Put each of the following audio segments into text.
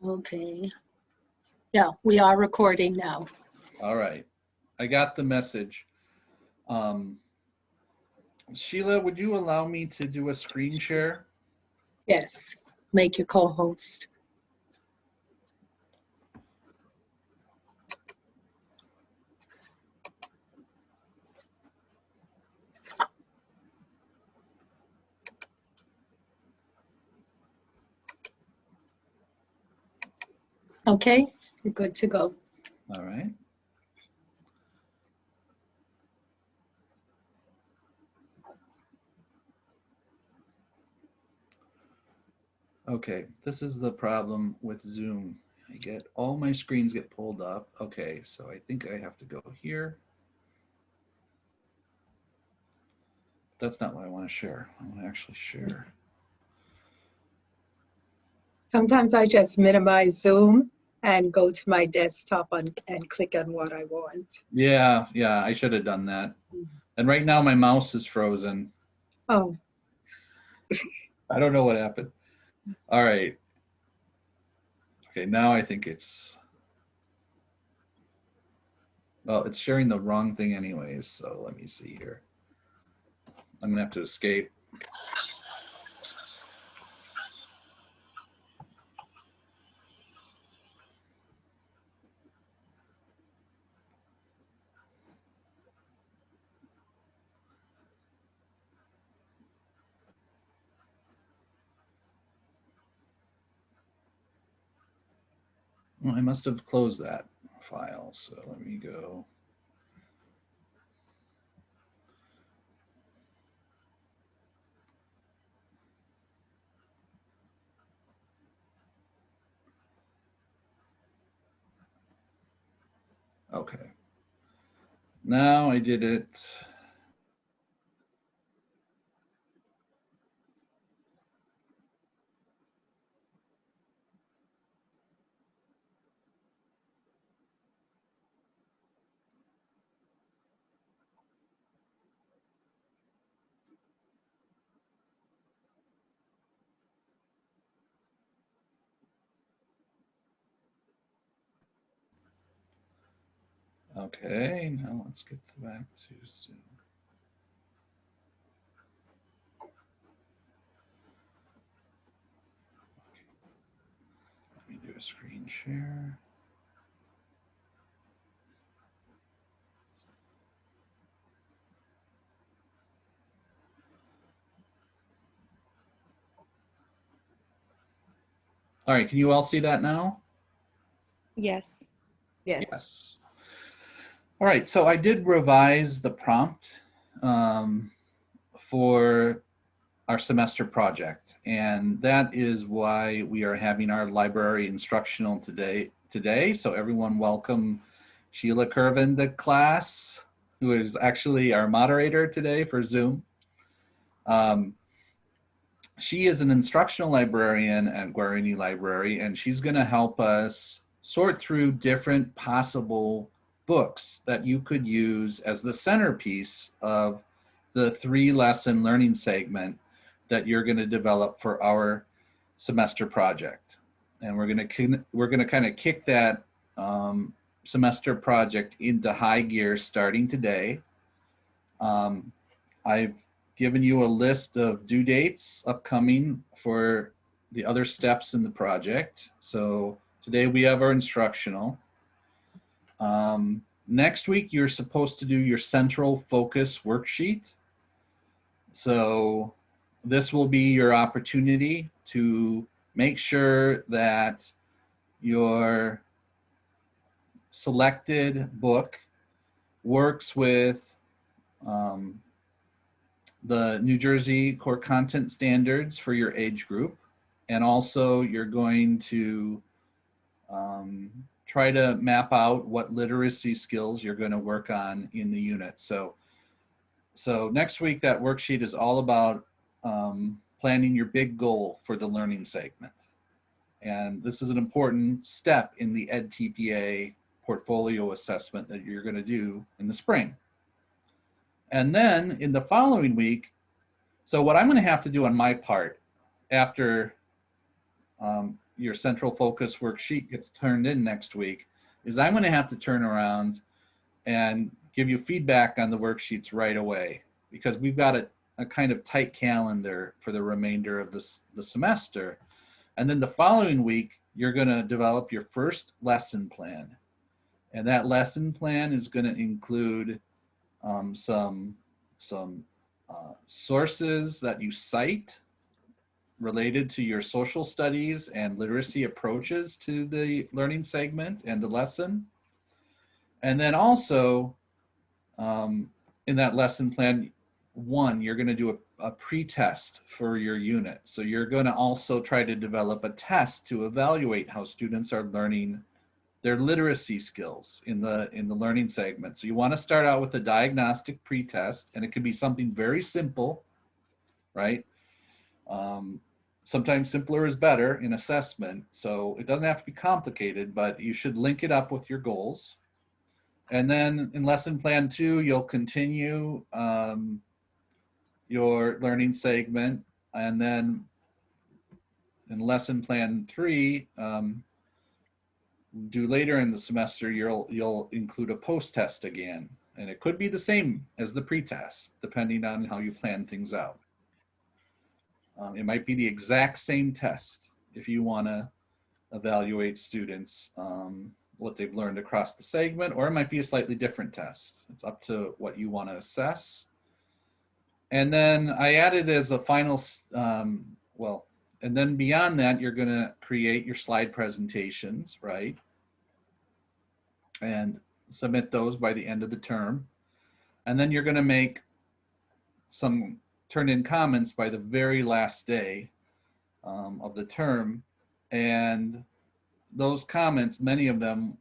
Okay. Yeah, we are recording now. All right. I got the message. Sheila, would you allow me to do a screen share? Yes, make you co-host. Okay, you're good to go. All right. Okay, this is the problem with Zoom. I get all my screens get pulled up. Okay, so I think I have to go here. That's not what I want to share. I want to actually share. Sometimes I just minimize Zoom and go to my desktop and click on what I want. Yeah, I should have done that. And right now my mouse is frozen. Oh, I don't know what happened. All right. Okay, now I think well, it's sharing the wrong thing anyways, so let me see here. I'm gonna have to escape. Well, I must have closed that file, so let me go. Okay. Now I did it. Okay, now let's get back to Zoom. Let me do a screen share. All right, can you all see that now? Yes. Yes. All right, so I did revise the prompt for our semester project, and that is why we are having our library instructional today. So everyone welcome Sheila Curvin to class, who is actually our moderator today for Zoom. She is an instructional librarian at Guarini Library, and she's going to help us sort through different possible books that you could use as the centerpiece of the 3-lesson learning segment that you're going to develop for our semester project. And we're going to kind of kick that semester project into high gear starting today. I've given you a list of due dates upcoming for the other steps in the project. So today we have our instructional. Next week, you're supposed to do your central focus worksheet. So this will be your opportunity to make sure that your selected book works with the New Jersey core content standards for your age group. And also you're going to try to map out what literacy skills you're going to work on in the unit. So next week, that worksheet is all about planning your big goal for the learning segment. And this is an important step in the EdTPA portfolio assessment that you're going to do in the spring. And then in the following week, so what I'm going to have to do on my part after your central focus worksheet gets turned in next week is I'm going to have to turn around and give you feedback on the worksheets right away, because we've got a kind of tight calendar for the remainder of the semester. And then the following week, you're going to develop your first lesson plan. And that lesson plan is going to include some sources that you cite related to your social studies and literacy approaches to the learning segment and the lesson. And then also in that lesson plan, one, you're going to do a pre-test for your unit. So you're going to also try to develop a test to evaluate how students are learning their literacy skills in the learning segment. So you want to start out with a diagnostic pre-test, and it could be something very simple, right? Sometimes simpler is better in assessment. So it doesn't have to be complicated, but you should link it up with your goals. And then in lesson plan 2, you'll continue your learning segment. And then in lesson plan 3, do later in the semester, you'll include a post-test again. And it could be the same as the pre-test, depending on how you plan things out. It might be the exact same test if you want to evaluate students, what they've learned across the segment, or it might be a slightly different test. It's up to what you want to assess. And then I added as a final, and then beyond that, you're going to create your slide presentations, right? And submit those by the end of the term. And then you're going to make some turn in comments by the very last day of the term. And those comments, many of them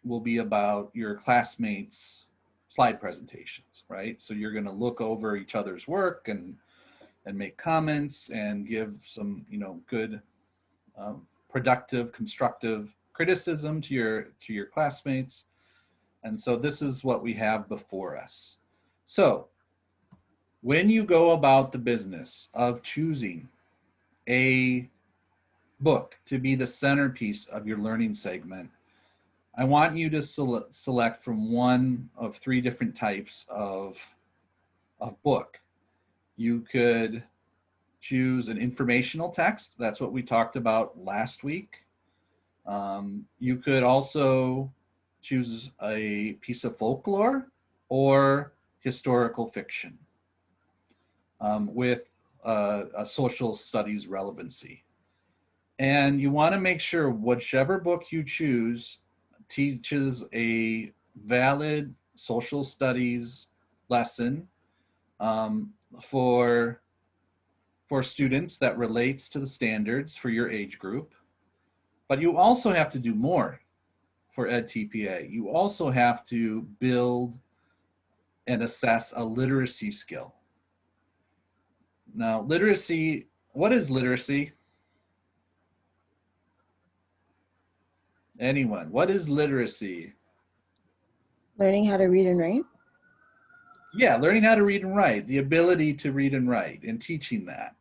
will be about your classmates' slide presentations, right? So you're going to look over each other's work and make comments and give some, good, productive, constructive criticism to your classmates. And so this is what we have before us. So when you go about the business of choosing a book to be the centerpiece of your learning segment, I want you to select from one of 3 different types of book. You could choose an informational text. That's what we talked about last week. You could also choose a piece of folklore or historical fiction with a social studies relevancy. And you want to make sure whichever book you choose teaches a valid social studies lesson for students that relates to the standards for your age group. But you also have to do more for EdTPA. You also have to build and assess a literacy skill. Now, literacy, what is literacy? Anyone? What is literacy? Learning how to read and write? Yeah, learning how to read and write, the ability to read and write, and teaching that.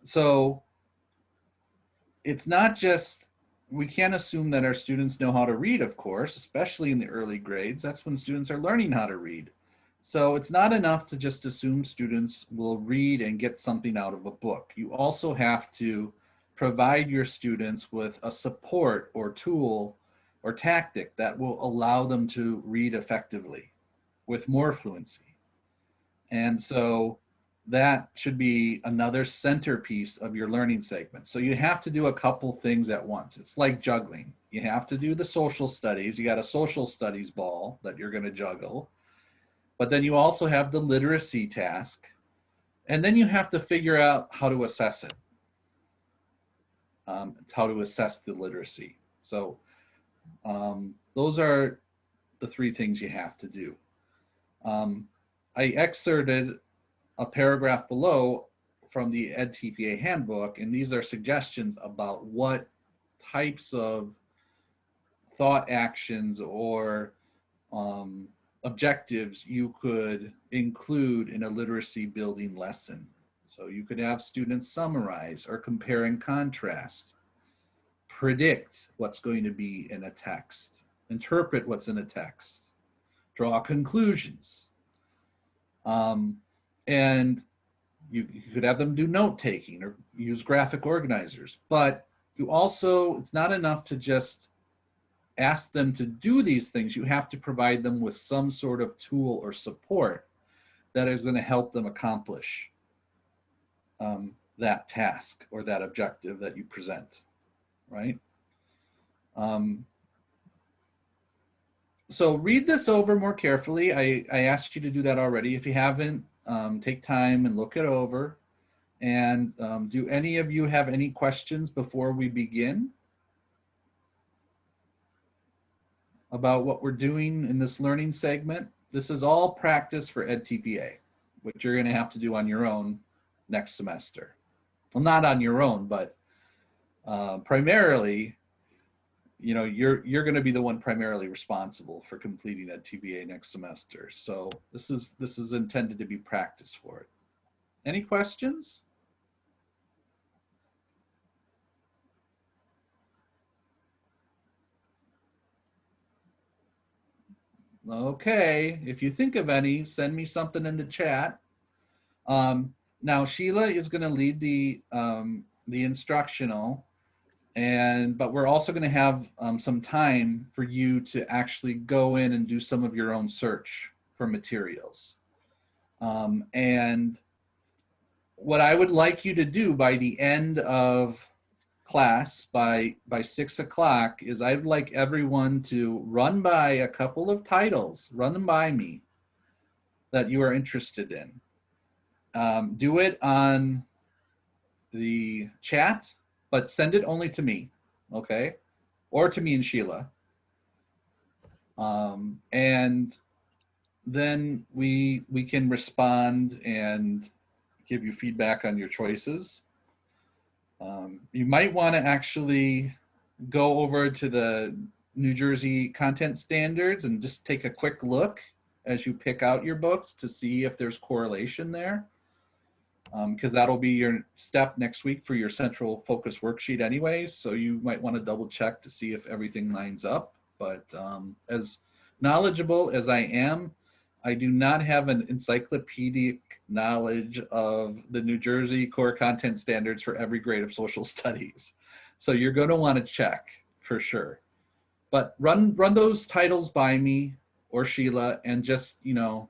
So it's not just, we can't assume that our students know how to read, of course, especially in the early grades. That's when students are learning how to read. So it's not enough to just assume students will read and get something out of a book. You also have to provide your students with a support or tool or tactic that will allow them to read effectively with more fluency. And so that should be another centerpiece of your learning segment. So you have to do a couple things at once. It's like juggling. You have to do the social studies. You got a social studies ball that you're going to juggle. But then you also have the literacy task. And then you have to figure out how to assess it. How to assess the literacy. So those are the 3 things you have to do. I excerpted a paragraph below from the EdTPA handbook, and these are suggestions about what types of thought actions or objectives you could include in a literacy building lesson. So you could have students summarize or compare and contrast, predict what's going to be in a text, interpret what's in a text, draw conclusions. And you could have them do note taking or use graphic organizers, but you also, it's not enough to just ask them to do these things. You have to provide them with some sort of tool or support that is going to help them accomplish that task or that objective that you present, right? So read this over more carefully. I asked you to do that already. If you haven't, take time and look it over. And do any of you have any questions before we begin about what we're doing in this learning segment? This is all practice for EdTPA, which you're going to have to do on your own next semester. Well, not on your own, but primarily, you know, you're going to be the one primarily responsible for completing EdTPA next semester. So this is intended to be practice for it. Any questions? Okay, if you think of any, send me something in the chat. Now Sheila is going to lead the instructional, but we're also going to have some time for you to actually go in and do some of your own search for materials. And what I would like you to do by the end of class, by 6 o'clock, is I'd like everyone to run by a couple of titles, run them by me that you are interested in. Do it on the chat, but send it only to me, okay? Or to me and Sheila. And then we can respond and give you feedback on your choices. You might want to actually go over to the New Jersey content standards and just take a quick look as you pick out your books to see if there's correlation there. Because that'll be your step next week for your central focus worksheet anyways. So you might want to double check to see if everything lines up. But as knowledgeable as I am, I do not have an encyclopedic knowledge of the New Jersey core content standards for every grade of social studies. So you're going to want to check for sure. But run those titles by me or Sheila, and just, you know,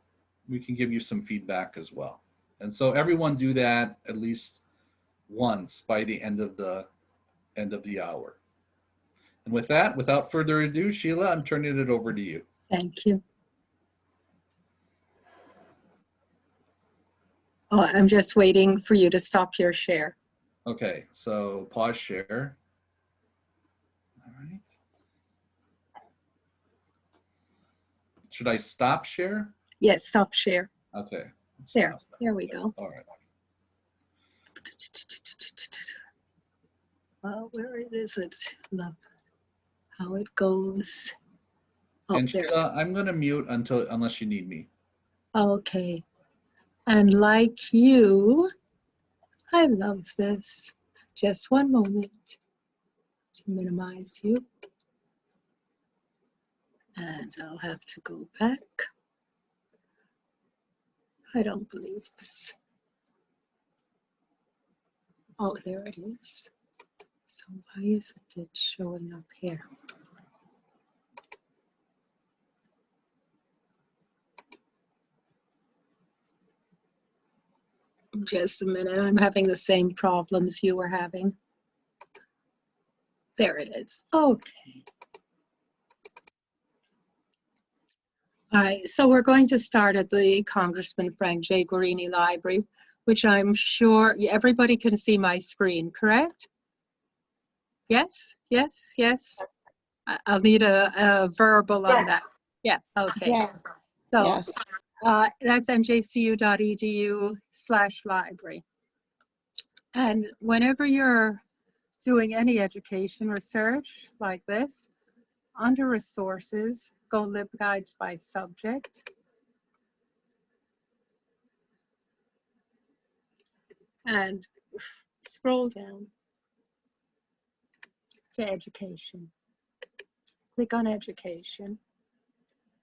we can give you some feedback as well. And so everyone do that at least once by the end of the hour. And with that, without further ado, Sheila, I'm turning it over to you. Thank you. Oh, I'm just waiting for you to stop your share. Okay, so pause share. All right. Should I stop share? Yes, stop share. Okay. There, Stop. there we go. All right. Where is it? Love how it goes. Oh, And there. Sheila, I'm going to mute unless you need me. Okay. And like you, I love this. Just one moment to minimize you. And I'll have to go back. I don't believe this. Oh, there it is. So why isn't it showing up here? Just a minute, I'm having the same problems you were having. There it is. Okay. All right, so we're going to start at the Congressman Frank J. Guarini Library, which I'm sure everybody can see my screen, correct? Yes, yes, yes. I'll need a verbal on that. Yeah, okay. Yes. So Yes. that's njcu.edu/library. And whenever you're doing any education research like this, under resources, go LibGuides by subject. and scroll down to education. Click on education.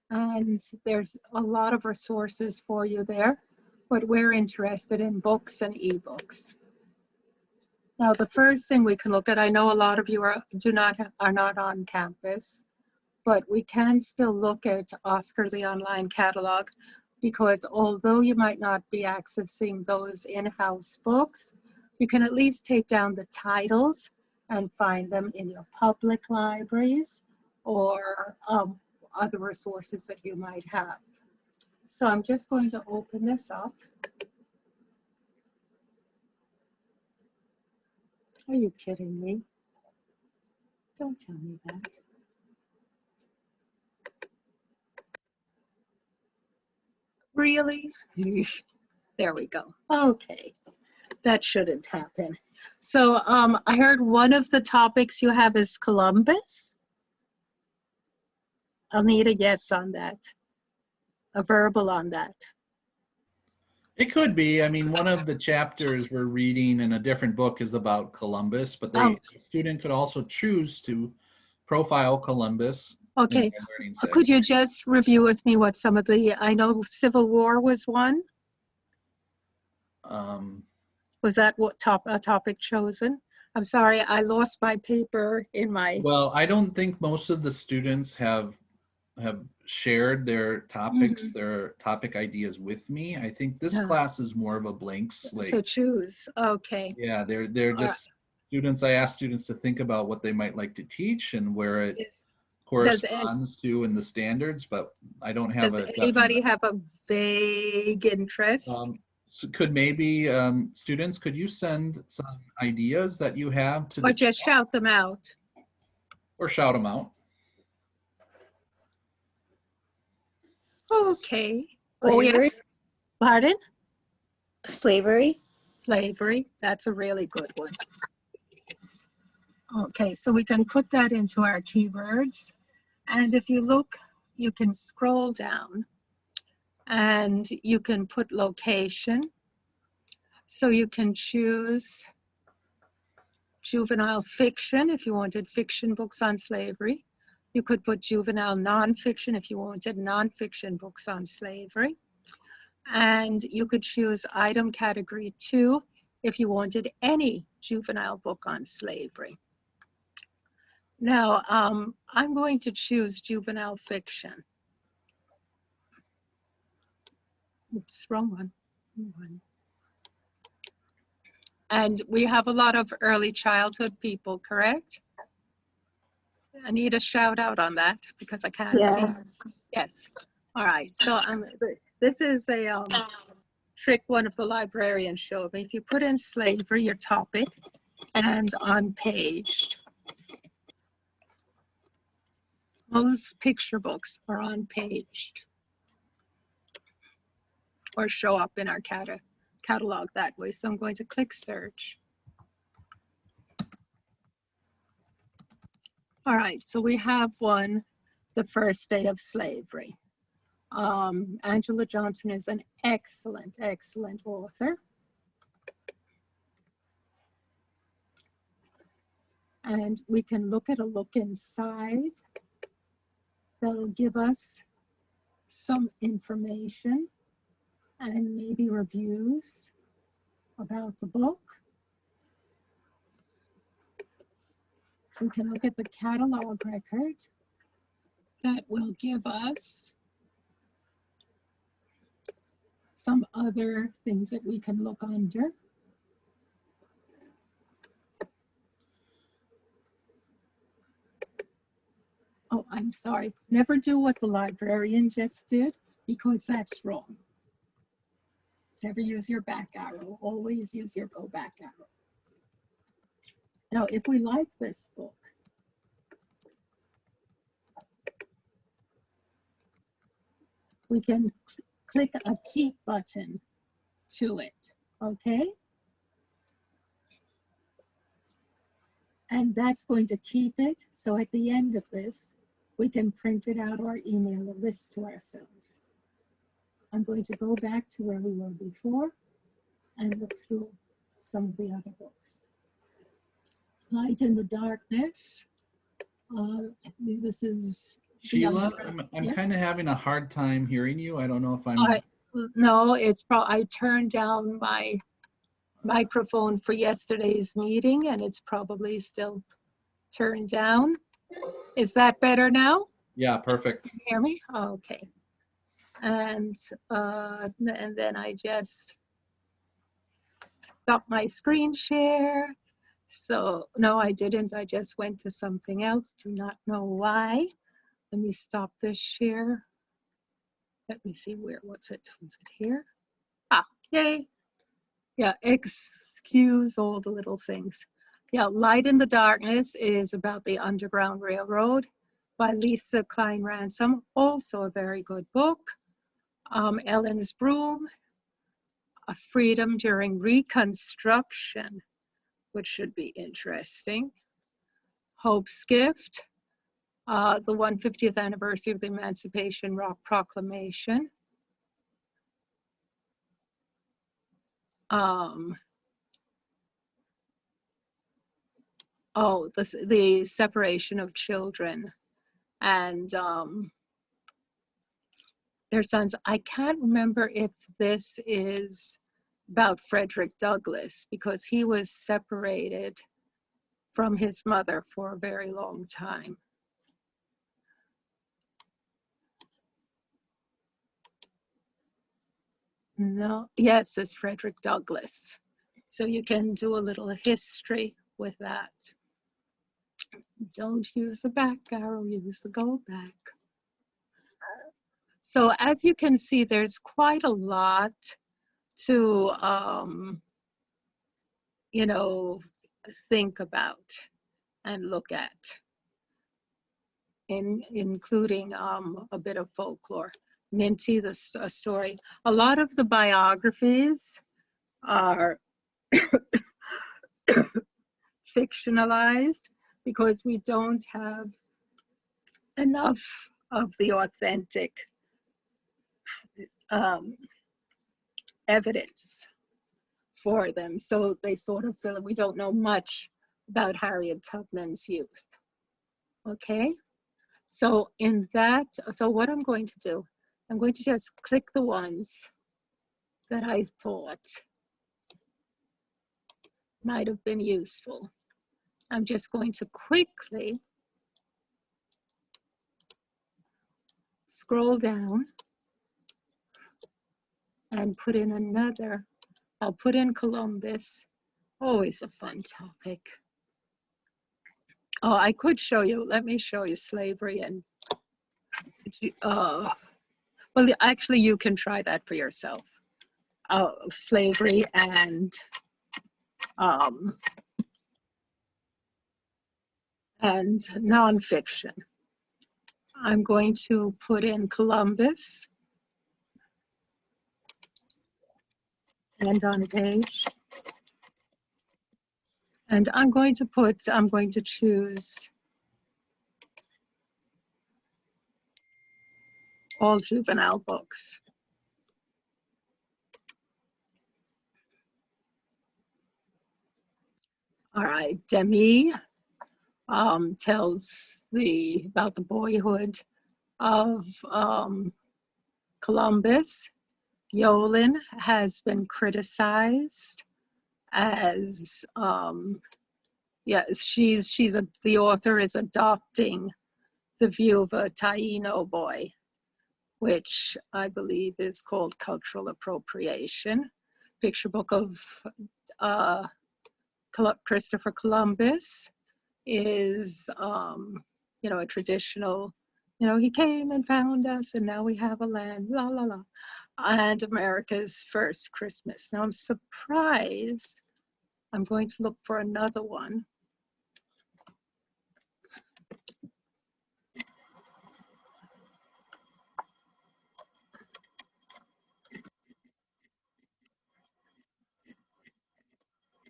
And there's a lot of resources for you there, but we're interested in books and ebooks. Now, the first thing we can look at, I know a lot of you are not on campus, but we can still look at Oscar the online catalog, because although you might not be accessing those in-house books, you can at least take down the titles and find them in your public libraries or other resources that you might have. So I'm just going to open this up. Are you kidding me? Don't tell me that. Really? There we go. Okay, that shouldn't happen. So I heard one of the topics you have is Columbus. I'll need a yes on that, a verbal on that. It could be. I mean, one of the chapters we're reading in a different book is about Columbus, but the student could also choose to profile Columbus. Okay, in their learning setting. could you just review with me what some of the, I know Civil War was one. Was that what a topic chosen? I'm sorry, I lost my paper in my. Well, I don't think most of the students have shared their topics, their topic ideas with me. I think this class is more of a blank slate. To choose, okay. Yeah, they're just students. I ask students to think about what they might like to teach and where it corresponds to in the standards, but I don't have Does anybody have a vague interest? So could maybe students, could you send some ideas that you have to or just shout them out? Or shout them out. Okay. Slavery. Oh, yes. Pardon? Slavery. Slavery. That's a really good one. Okay, so we can put that into our keywords. And if you look, you can scroll down and you can put location. So you can choose juvenile fiction if you wanted fiction books on slavery. You could put juvenile nonfiction if you wanted nonfiction books on slavery. And you could choose item category 2 if you wanted any juvenile book on slavery. Now, I'm going to choose juvenile fiction. Oops, wrong one. And we have a lot of early childhood people, correct? I need a shout out on that because I can't see. Yes. All right. So this is a trick one of the librarians showed me. If you put in slavery, your topic, and on page, most picture books are on page or show up in our catalog that way. So I'm going to click search. All right, so we have one, The First Day of Slavery. Angela Johnson is an excellent, excellent author. And we can look at a look inside. That'll give us some information and maybe reviews about the book. We can look at the catalog record. That will give us some other things that we can look under. Oh, I'm sorry. Never do what the librarian just did because that's wrong. Never use your back arrow. Always use your go back arrow. Now, if we like this book, we can click a keep button to it, okay? And that's going to keep it. So at the end of this, we can print it out or email a list to ourselves. I'm going to go back to where we were before and look through some of the other books. Light in the Darkness. This is Sheila, I'm Yes? kind of having a hard time hearing you. I don't know if I'm. No, it's probably I turned down my microphone for yesterday's meeting, and it's probably still turned down. Is that better now? Yeah, perfect. Can you hear me? Okay. And then I just stopped my screen share. So no, I didn't. I just went to something else. Do not know why. Let me stop this share. Let me see what's it? Was it here? Ah, yay. Yeah, excuse all the little things. Yeah, Light in the Darkness is about the Underground Railroad by Lisa Klein Ransom. Also a very good book. Ellen's Broom, A Freedom During Reconstruction, which should be interesting. Hope's Gift, the 150th anniversary of the Emancipation Proclamation. The separation of children and their sons. I can't remember if this is about Frederick Douglass, because he was separated from his mother for a very long time. No, yes, it's Frederick Douglass. So you can do a little history with that. Don't use the back arrow, use the go back. So as you can see, there's quite a lot to, you know, think about and look at, including a bit of folklore. Minty, the story. A lot of the biographies are fictionalized because we don't have enough of the authentic evidence for them. So they sort of feel that we don't know much about Harriet Tubman's youth. Okay, so what I'm going to do, I'm going to just click the ones that I thought might have been useful. I'm just going to quickly scroll down and put in another. I'll put in Columbus, always a fun topic. Oh, I could show you, let me show you slavery and, well, actually you can try that for yourself. Slavery and nonfiction. I'm going to put in Columbus and on a page. And I'm going to choose all juvenile books. All right, Demi tells about the boyhood of Columbus. Yolen has been criticized as, yeah, the author is adopting the view of a Taino boy, which I believe is called cultural appropriation. Picture book of Christopher Columbus is, you know, a traditional, you know, he came and found us and now we have a land, la, la, la. And America's First Christmas. Now I'm surprised. I'm going to look for another one.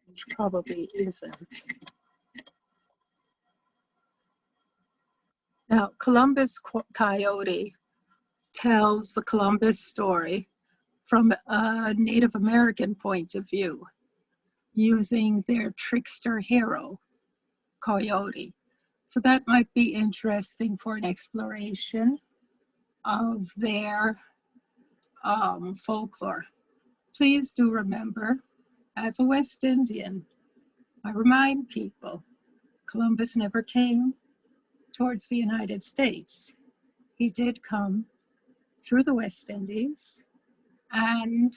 Which probably isn't. Now, Columbus Coyote tells the Columbus story from a Native American point of view. using their trickster hero, Coyote. So that might be interesting for an exploration of their folklore. Please do remember, as a West Indian, I remind people, Columbus never came towards the United States. He did come through the West Indies and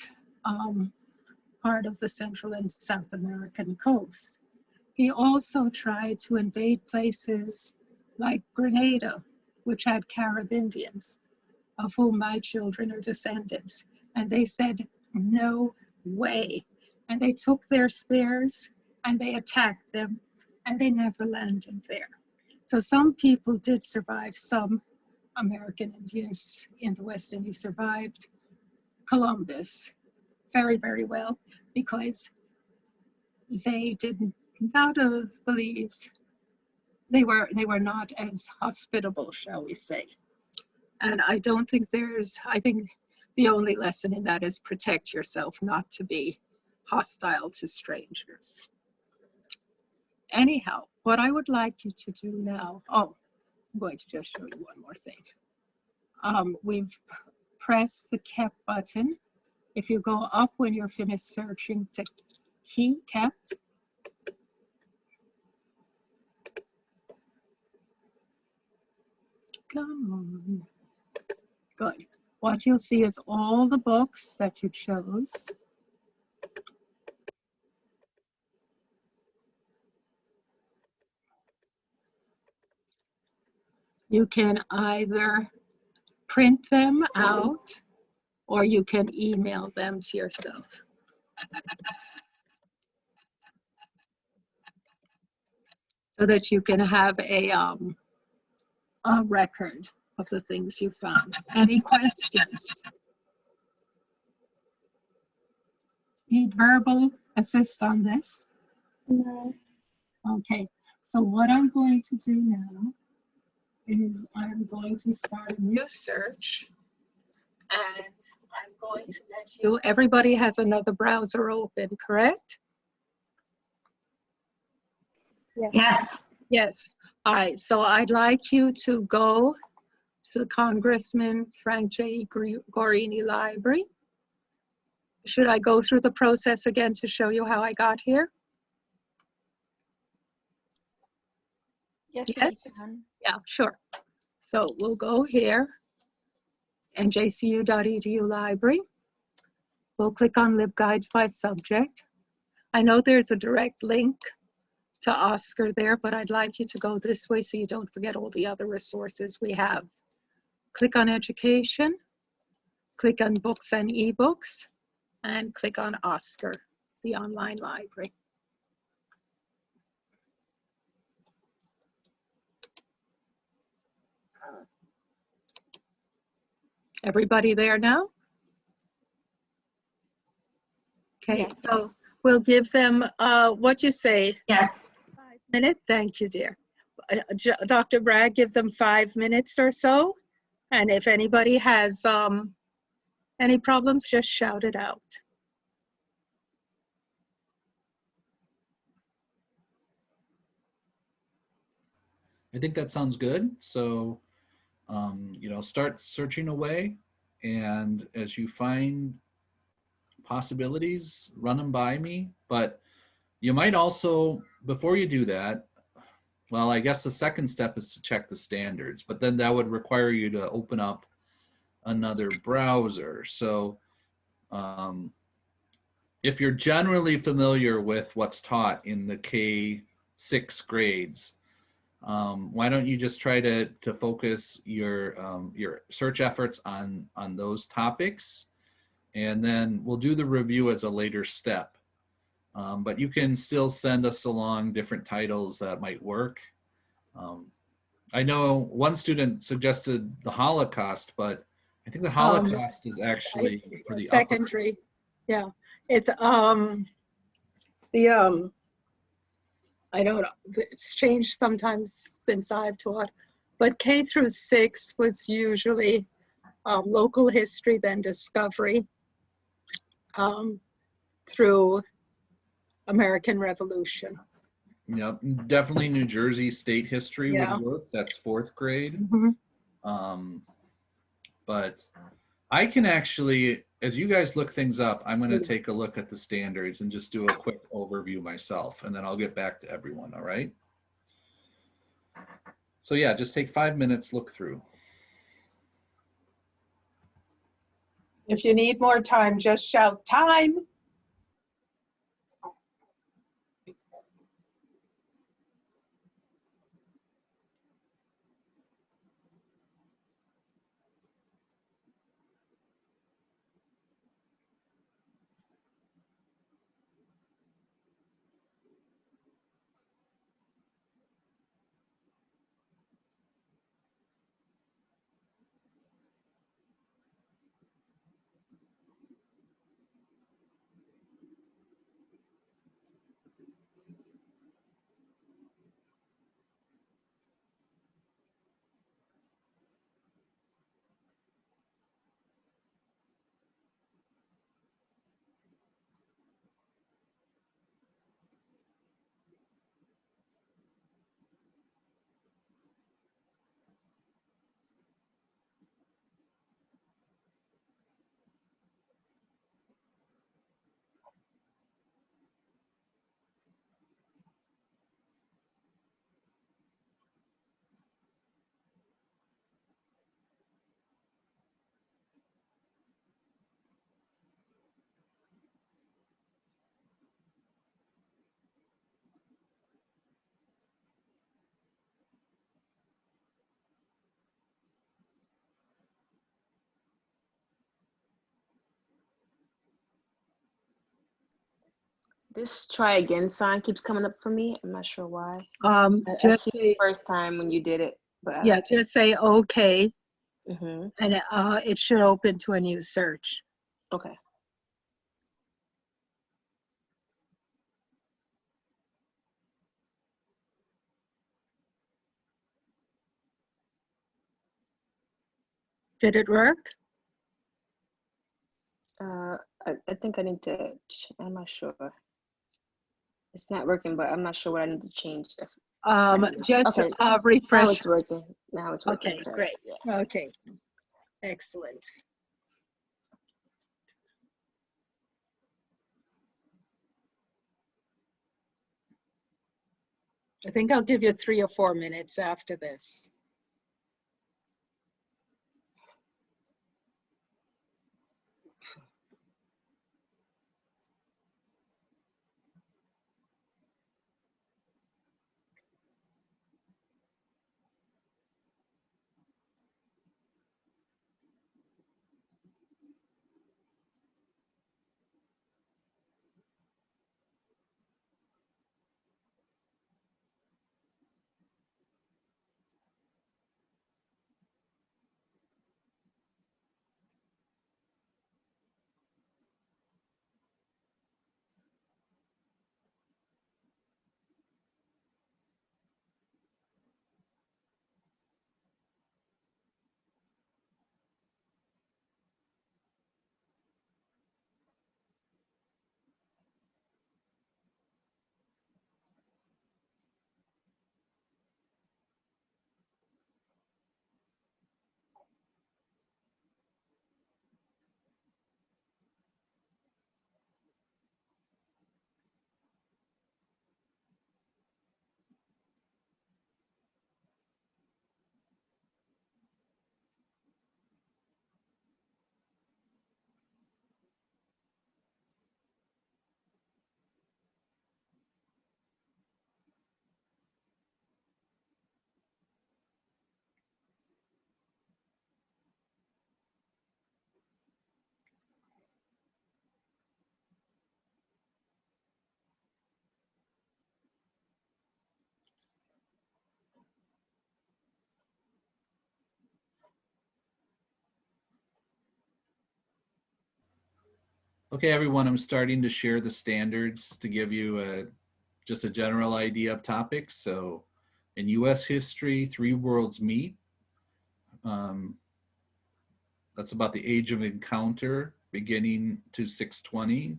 part of the Central and South American coast. He also tried to invade places like Grenada, which had Carib Indians, of whom my children are descendants. And they said, no way. And they took their spears and they attacked them, and they never landed there. So some people did survive. Some American Indians in the West Indies survived Columbus very, very well, because they did not believe, they were not as hospitable, shall we say. And I don't think I think the only lesson in that is protect yourself, not to be hostile to strangers. Anyhow, what I would like you to do now, I'm going to just show you one more thing. We've pressed the kept button. If you go up when you're finished searching to key kept, come on. Good. What you'll see is all the books that you chose. You can either print them out or you can email them to yourself. So that you can have a record of the things you found. Any questions? Need verbal assist on this? No. Okay, so what I'm going to do now is I'm going to start a new search, and I'm going to let you, everybody has another browser open, correct? Yes. Yes. Yes. All right, so I'd like you to go to the Congressman Frank J. Gorini Library. Should I go through the process again to show you how I got here? Yes, Yes? you can. Yeah, sure. So we'll go here, njcu.edu library. We'll click on LibGuides by subject. I know there's a direct link to Oscar there, but I'd like you to go this way so you don't forget all the other resources we have. Click on education, click on books and ebooks, and click on Oscar, the online library. Everybody there now? Okay, Yes. so we'll give them, what you say, Yes. 5 minutes? Thank you, dear. Dr. Bragg, give them 5 minutes or so. And if anybody has any problems, just shout it out. I think that sounds good. So, start searching away, and as you find possibilities, run them by me. But you might also, before you do that, well, I guess the second step is to check the standards, but then that would require you to open up another browser. So if you're generally familiar with what's taught in the K-6 grades, why don't you just try to focus your search efforts on those topics, and then we'll do the review as a later step. But you can still send us along different titles that might work. I know one student suggested the Holocaust, but I think the Holocaust is actually for the secondary. Yeah, it's I don't know, it's changed sometimes since I've taught, but K through 6 was usually local history, then discovery, through American Revolution. Yep, definitely New Jersey state history Yeah. would work. That's fourth grade. Mhm. But I can actually, as you guys look things up, I'm going to take a look at the standards and just do a quick overview myself, and then I'll get back to everyone, all right? So yeah, just take 5 minutes, look through. If you need more time, just shout time. This try again sign keeps coming up for me. I'm not sure why. I Just see say, the first time when you did it, but yeah, just say okay, hmm and it should open to a new search. Okay. Did it work? I think I need to. I'm not sure. It's not working, but I'm not sure what I need to change. Just Okay. Now refresh. it's working. Now it's working. Okay, Sorry. great. Yeah. Okay, excellent. I think I'll give you 3 or 4 minutes after this. Okay, everyone, I'm starting to share the standards to give you just a general idea of topics. So in US history, 3 worlds meet. That's about the age of encounter beginning to 620.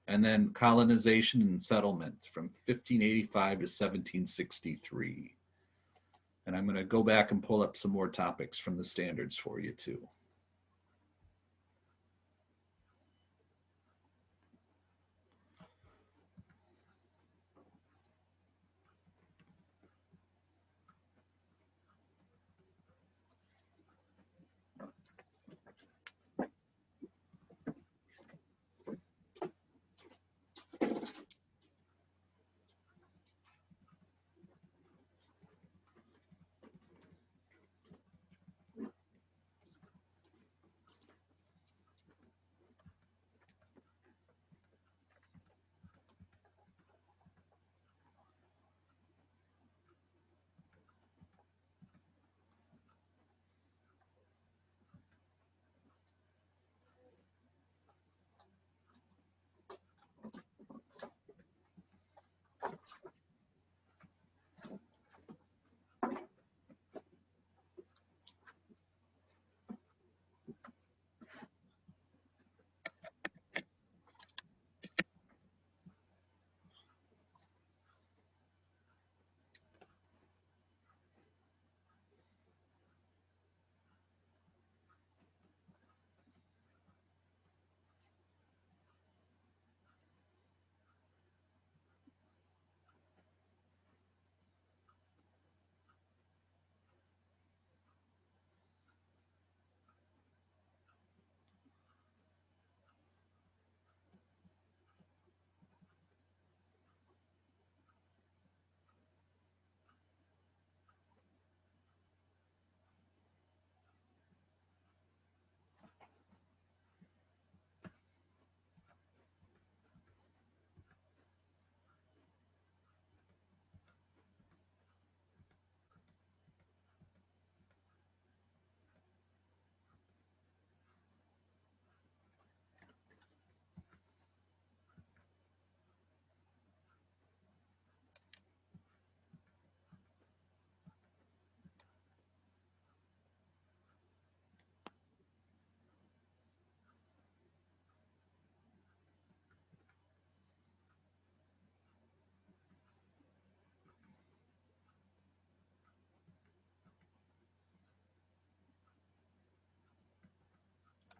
and then colonization and settlement from 1585 to 1763. And I'm going to go back and pull up some more topics from the standards for you too.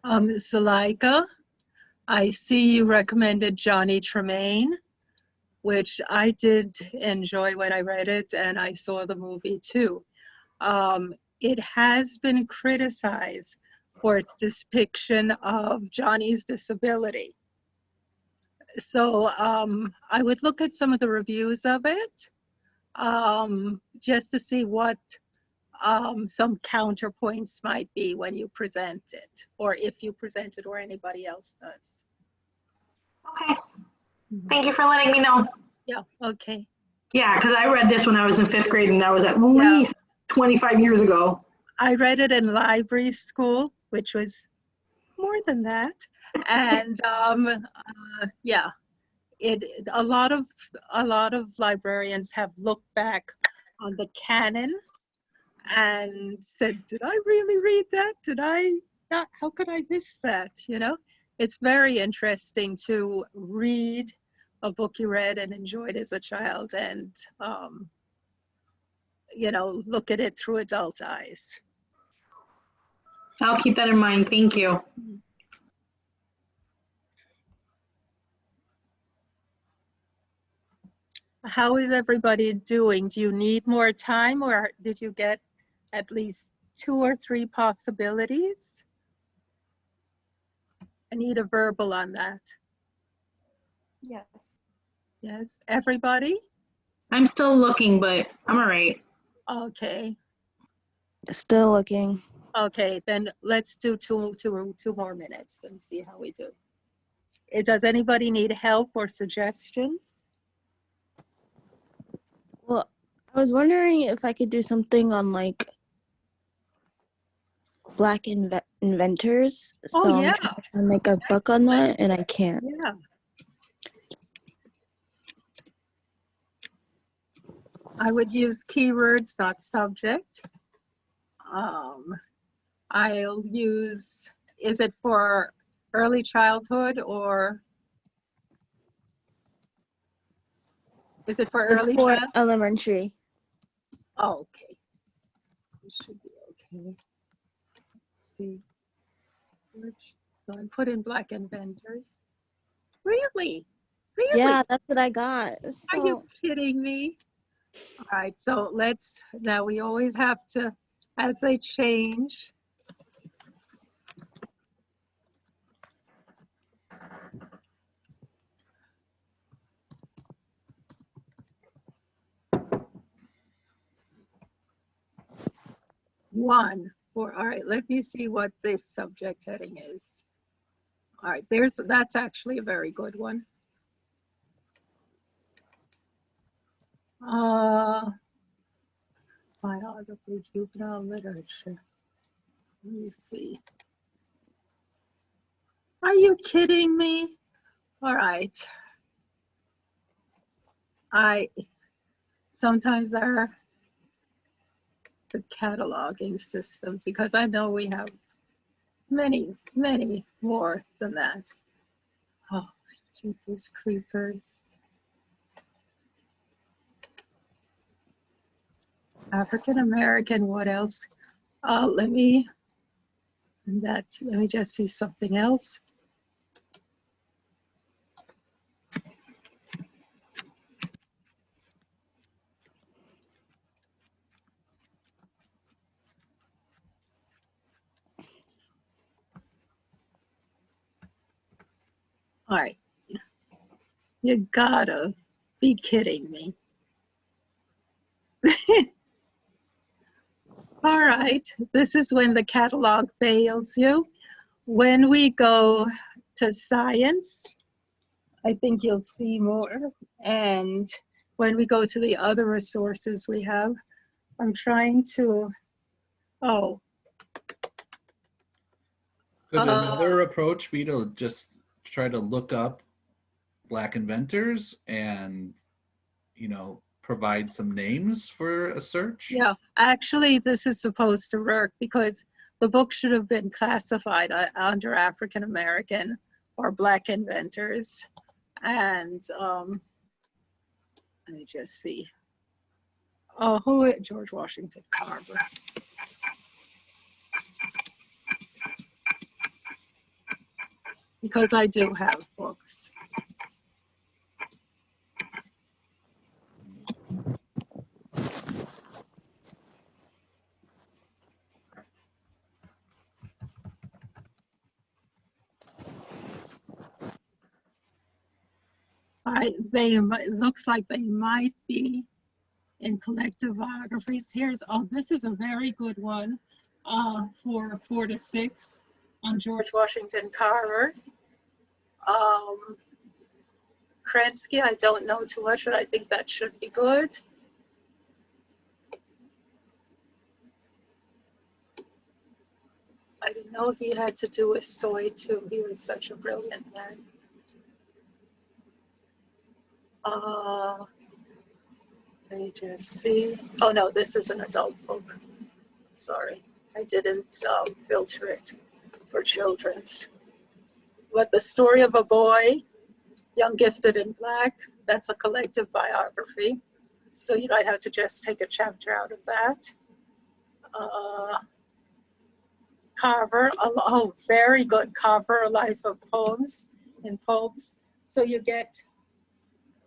Zuleika, I see you recommended Johnny Tremaine, which I did enjoy when I read it, and I saw the movie too. It has been criticized for its depiction of Johnny's disability. So I would look at some of the reviews of it just to see what some counterpoints might be when you present it, or if you present it or anybody else does. Okay, thank you for letting me know. Yeah, okay. Yeah, because I read this when I was in 5th grade, and that was at least 25 years ago. I read it in library school, which was more than that. And yeah, a lot of librarians have looked back on the canon and said, did I really read that? Did I not? How could I miss that? You know, it's very interesting to read a book you read and enjoyed as a child, and you know, look at it through adult eyes. I'll keep that in mind. Thank you. How is everybody doing? Do you need more time, or did you get at least 2 or 3 possibilities? I need a verbal on that. Yes. Yes, everybody? I'm still looking, but I'm all right. Okay, Still looking. okay, then let's do two more minutes and see how we do. Does anybody need help or suggestions? Well, I was wondering if I could do something on like Black inventors. Oh, So yeah. I'm trying to make a book on that, and I can't. Yeah. I would use keywords, not subject. I'll use, is it for early childhood or Is it for It's early for math? elementary. Oh, okay. It should be okay. Let's see. So I put in Black inventors. Really? Really? Yeah, that's what I got. Are you So kidding me? All right, so now we always have to, as they change. All right, let me see what this subject heading is. All right, that's actually a very good one. Biography, juvenile literature. Let me see. Are you kidding me? All right. Sometimes the cataloging systems, because I know we have many, many more than that. Oh, Jeepers creepers. African American, what else? Let me just see something else. All right, you gotta be kidding me. All right, this is when the catalog fails you. When we go to science, I think you'll see more. And when we go to the other resources we have, I'm trying to, oh. Could another approach be to just try to look up Black inventors and, provide some names for a search? Yeah, actually, this is supposed to work because the book should have been classified under African American or Black inventors. And let me just see. Oh, George Washington Carver. Because I do have books. It looks like they might be in collective biographies. This is a very good one for 4 to 6 on George Washington Carver. Krensky, I don't know too much, but I think that should be good. I didn't know he had to do with soy too. He was such a brilliant man. Let me just see. Oh no, this is an adult book. Sorry, I didn't filter it for children's. But The Story of a Boy, Young, Gifted, and Black, that's a collective biography. So you might have to just take a chapter out of that. Carver, very good. Carver, A Life of Poems and Poems. So you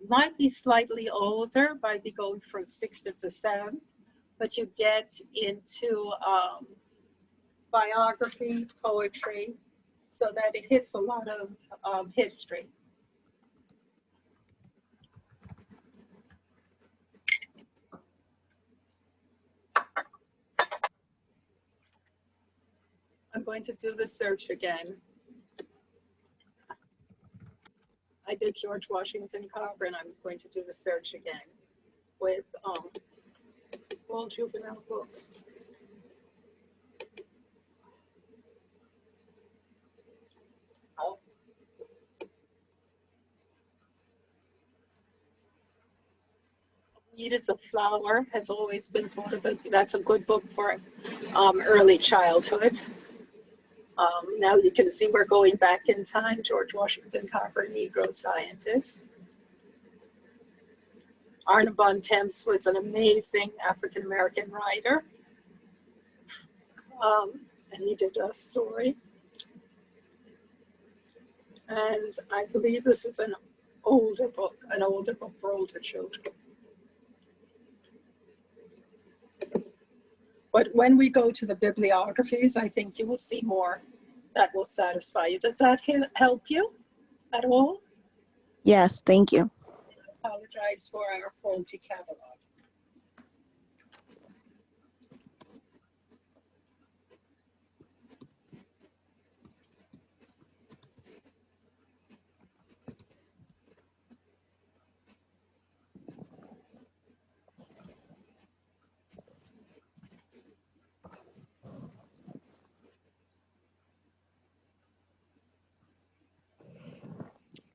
might be slightly older, might be going from 6th to 7th, but you get into biography, poetry, so that it hits a lot of history. I'm going to do the search again. I did George Washington Carver, and I'm going to do the search again with all juvenile books. Oh. Weed is a Flower has always been thought of. That's a good book for early childhood. Now you can see we're going back in time. George Washington Carver, Negro Scientist. Arna Bontemps was an amazing African-American writer. And he did a story. And I believe this is an older book for older children. But when we go to the bibliographies, I think you will see more that will satisfy you. Does that help you at all? Yes, thank you. I apologize for our faulty catalog.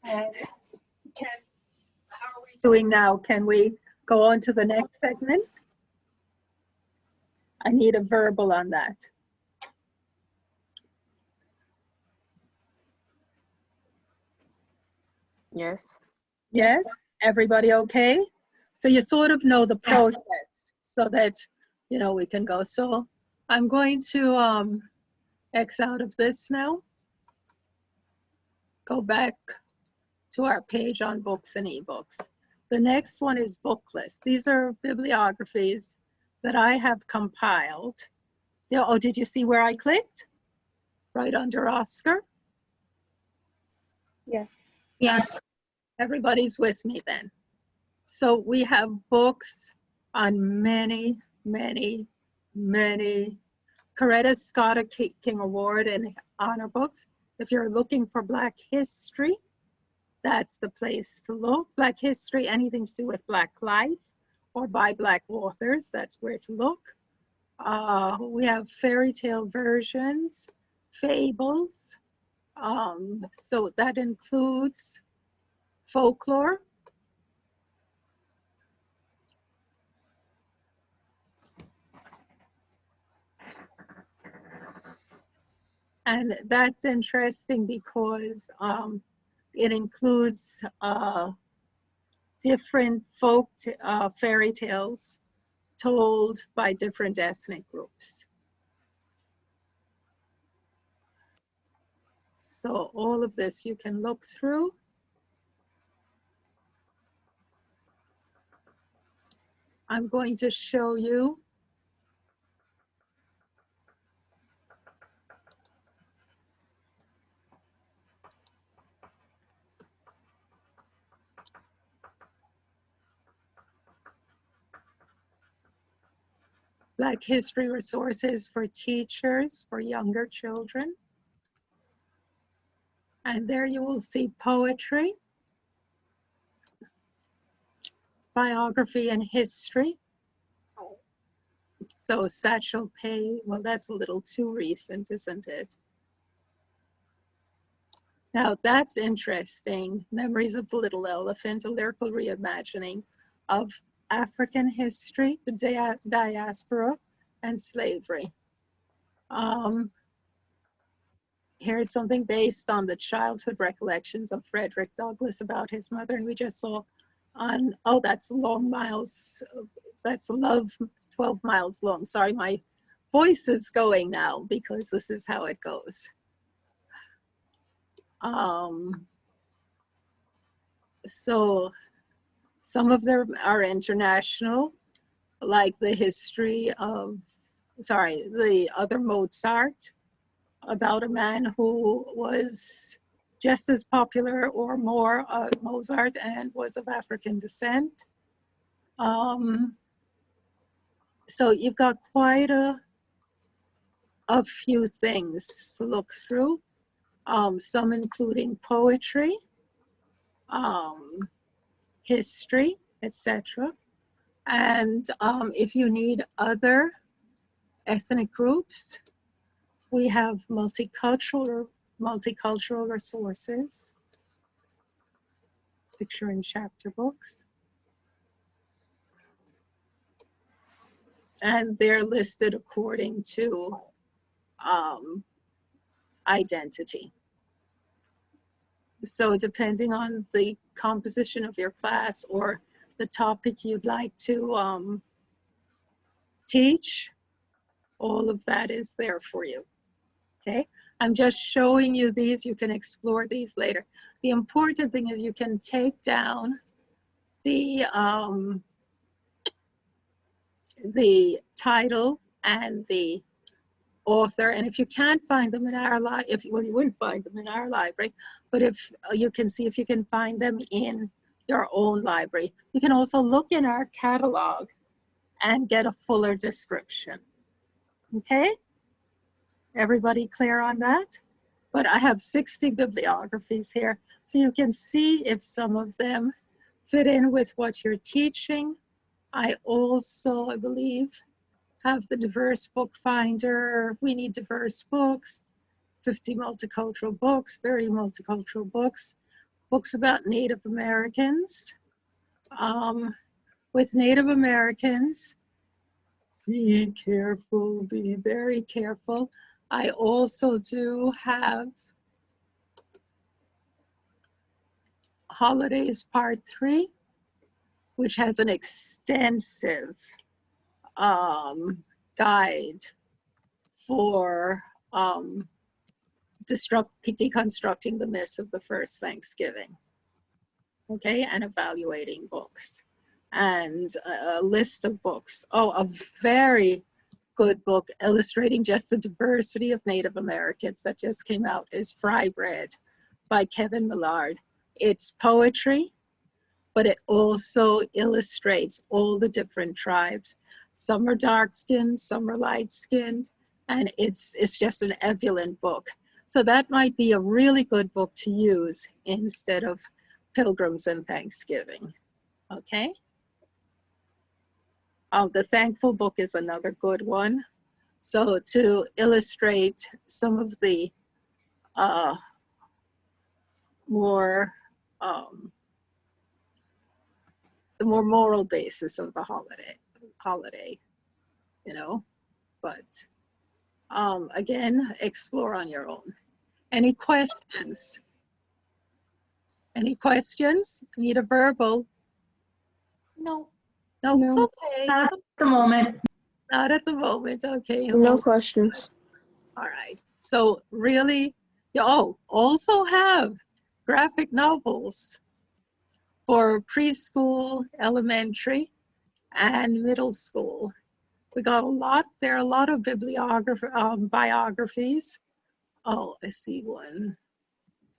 And how are we doing now? Can we go on to the next segment? I need a verbal on that. Yes. Yes, everybody okay? So you sort of know the process so that, you know, we can go. So I'm going to X out of this now. Go back to our page on books and ebooks. The next one is book list. These are bibliographies that I have compiled. Yeah, oh, did you see where I clicked? Right under Oscar. Yes. Yes. Everybody's with me then. So we have books on many, many, many Coretta Scott King Award and honor books. If you're looking for Black history, that's the place to look. Black history, anything to do with Black life or by Black authors, that's where to look. We have fairy tale versions, fables. So that includes folklore. And that's interesting because it includes different fairy tales told by different ethnic groups. So all of this you can look through. I'm going to show you Black history resources for teachers, for younger children. And there you will see poetry, biography and history. So Satchel Paige, well, that's a little too recent, isn't it? Now that's interesting. Memories of the Little Elephant, a lyrical reimagining of African history, the diaspora, and slavery. Here's something based on the childhood recollections of Frederick Douglass about his mother. And we just saw on, oh, that's Long Miles, that's Love 12 Miles Long. Sorry, my voice is going now because this is how it goes. So some of them are international, like the history of, sorry, the other Mozart, about a man who was just as popular or more, Mozart, and was of African descent. So you've got quite a few things to look through, some including poetry, history, etc. And if you need other ethnic groups, we have multicultural resources, picture and chapter books. And they're listed according to identity. So depending on the composition of your class or the topic you'd like to teach, all of that is there for you. Okay, I'm just showing you these. You can explore these later. The important thing is you can take down the title and the author, and if you can't find them in our well, you wouldn't find them in our library, but if you can see if you can find them in your own library. You can also look in our catalog and get a fuller description. Okay, everybody clear on that? But I have 60 bibliographies here, so you can see if some of them fit in with what you're teaching. I also, I believe, have the diverse book finder. We need diverse books, 50 multicultural books, 30 multicultural books, books about Native Americans. With Native Americans, be careful, be very careful. I also do have Holidays Part 3, which has an extensive guide for deconstructing the myths of the first Thanksgiving, okay, and evaluating books, and a list of books. Oh, a very good book illustrating just the diversity of Native Americans that just came out is Fry Bread by Kevin Millard. It's poetry, but it also illustrates all the different tribes. Some are dark-skinned, some are light-skinned, and it's just an ebullient book. So that might be a really good book to use instead of Pilgrims and Thanksgiving, okay? The Thankful Book is another good one. So to illustrate some of the more moral basis of the holiday, you know, but again, explore on your own. Any questions? Any questions? Need a verbal? No. No, No. okay. Not at the moment. Not at the moment, okay. No questions. All right, so really, also have graphic novels for preschool, elementary, and middle school. We got a lot, there are a lot of biographies. Oh, I see one.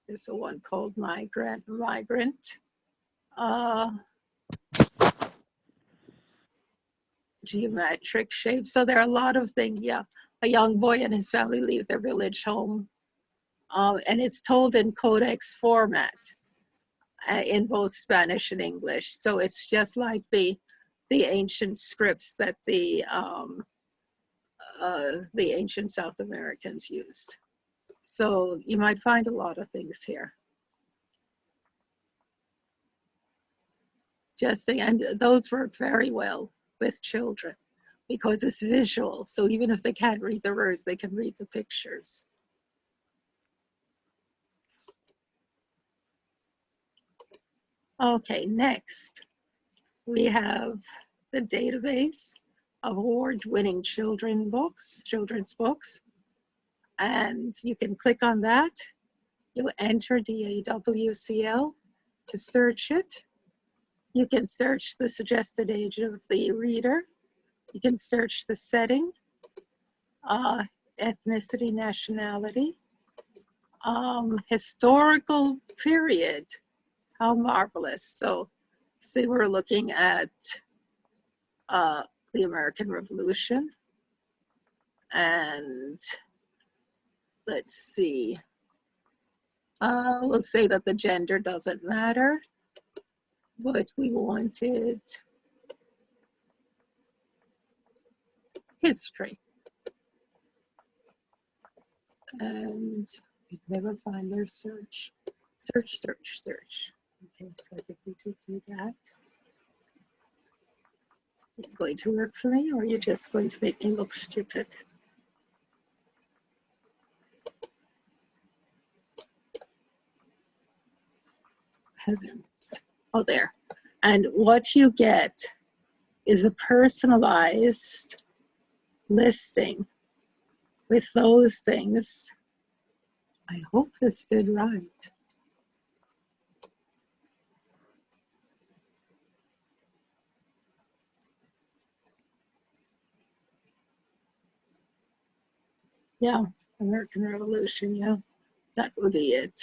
There's a one called Migrant. Geometric shape. So there are a lot of things, yeah. A young boy and his family leave their village home. And it's told in codex format in both Spanish and English. So it's just like the ancient scripts that the ancient South Americans used. So you might find a lot of things here. And those work very well with children because it's visual. So even if they can't read the words, they can read the pictures. Okay, next we have the database of award-winning children's books. And you can click on that. You enter DAWCL to search it. You can search the suggested age of the reader. You can search the setting, ethnicity, nationality, historical period. How marvelous. So see, we're looking at the American Revolution. And let's see. We'll say that the gender doesn't matter, but we wanted history. And we never find their search. Search. Okay, so I think we do that. Is it going to work for me, or are you just going to make me look stupid? Heavens. Oh, there. And what you get is a personalized listing with those things. I hope this did right. Yeah, American Revolution, yeah, that would be it.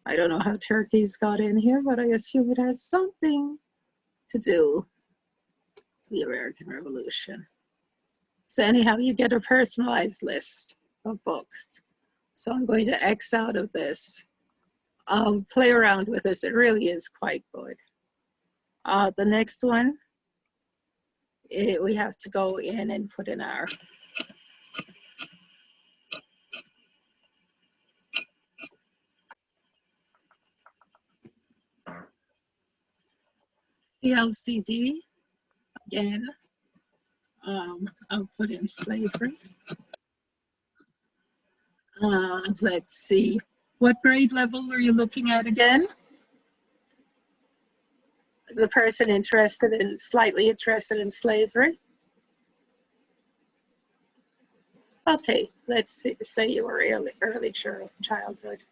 I don't know how turkeys got in here, but I assume it has something to do with the American Revolution. So anyhow, you get a personalized list of books. So I'm going to X out of this. Play around with this, it really is quite good. The next one, we have to go in and put in our CLCD. Again, I'll put in slavery. Let's see, what grade level are you looking at again? The person slightly interested in slavery. Okay, let's say you were early childhood.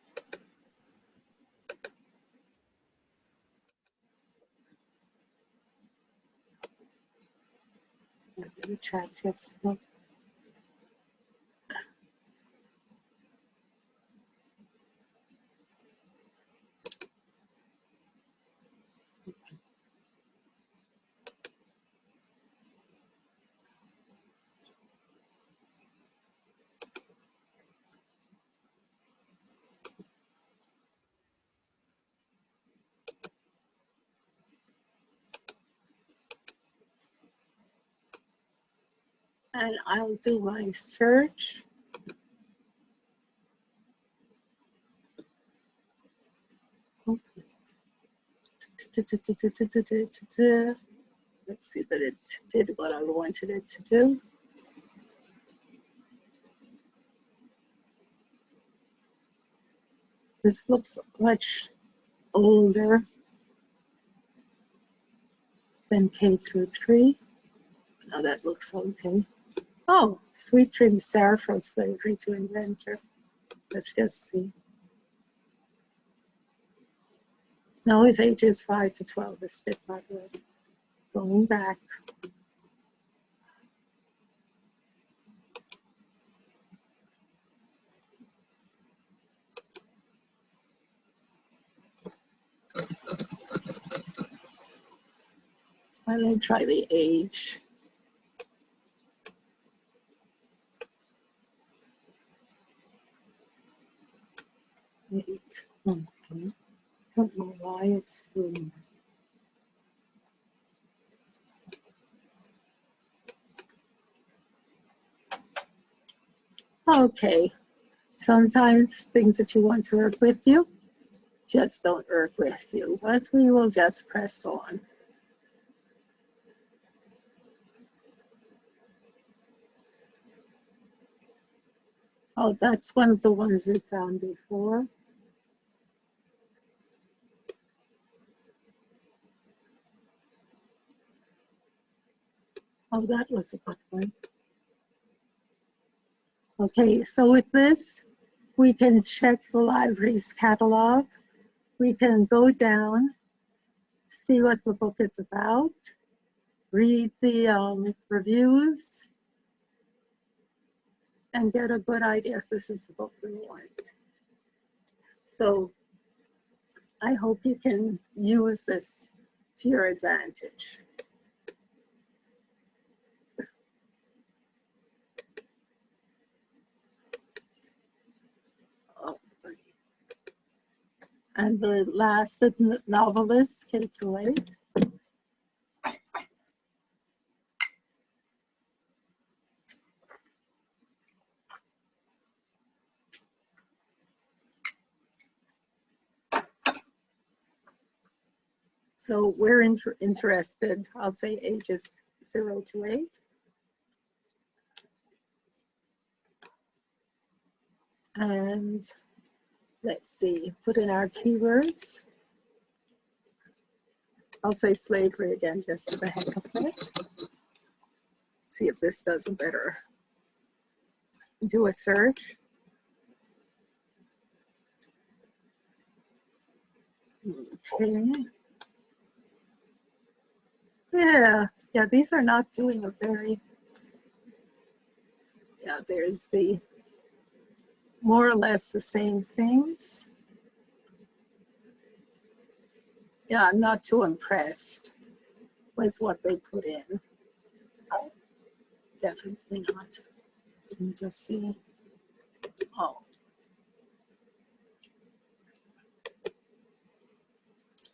And I'll do my search. Let's see that it did what I wanted it to do. This looks much older than K through 3. Now that looks okay. Oh, Sweet Dream Star from Slavery to Inventor. Let's just see. No, it's ages 5 to 12 is fit not good. Going back. Let me try the age. Eight. Okay. Don't know why it's doing that. Okay. Sometimes things that you want to work with you just don't work with you, but we will just press on. Oh, that's one of the ones we found before. Oh, that was a good one. Okay, so with this, we can check the library's catalog. We can go down, see what the book is about, read the reviews, and get a good idea if this is the book we want. So I hope you can use this to your advantage. Oh, and the last novelist, K through 8. So we're interested, I'll say ages 0 to 8. And let's see, put in our keywords. I'll say slavery again just for the heck of it. See if this does a better. Do a search. Okay. Yeah, these are not doing a very, there's the more or less the same things. Yeah, I'm not too impressed with what they put in. Oh, definitely not. Let me just see. Oh.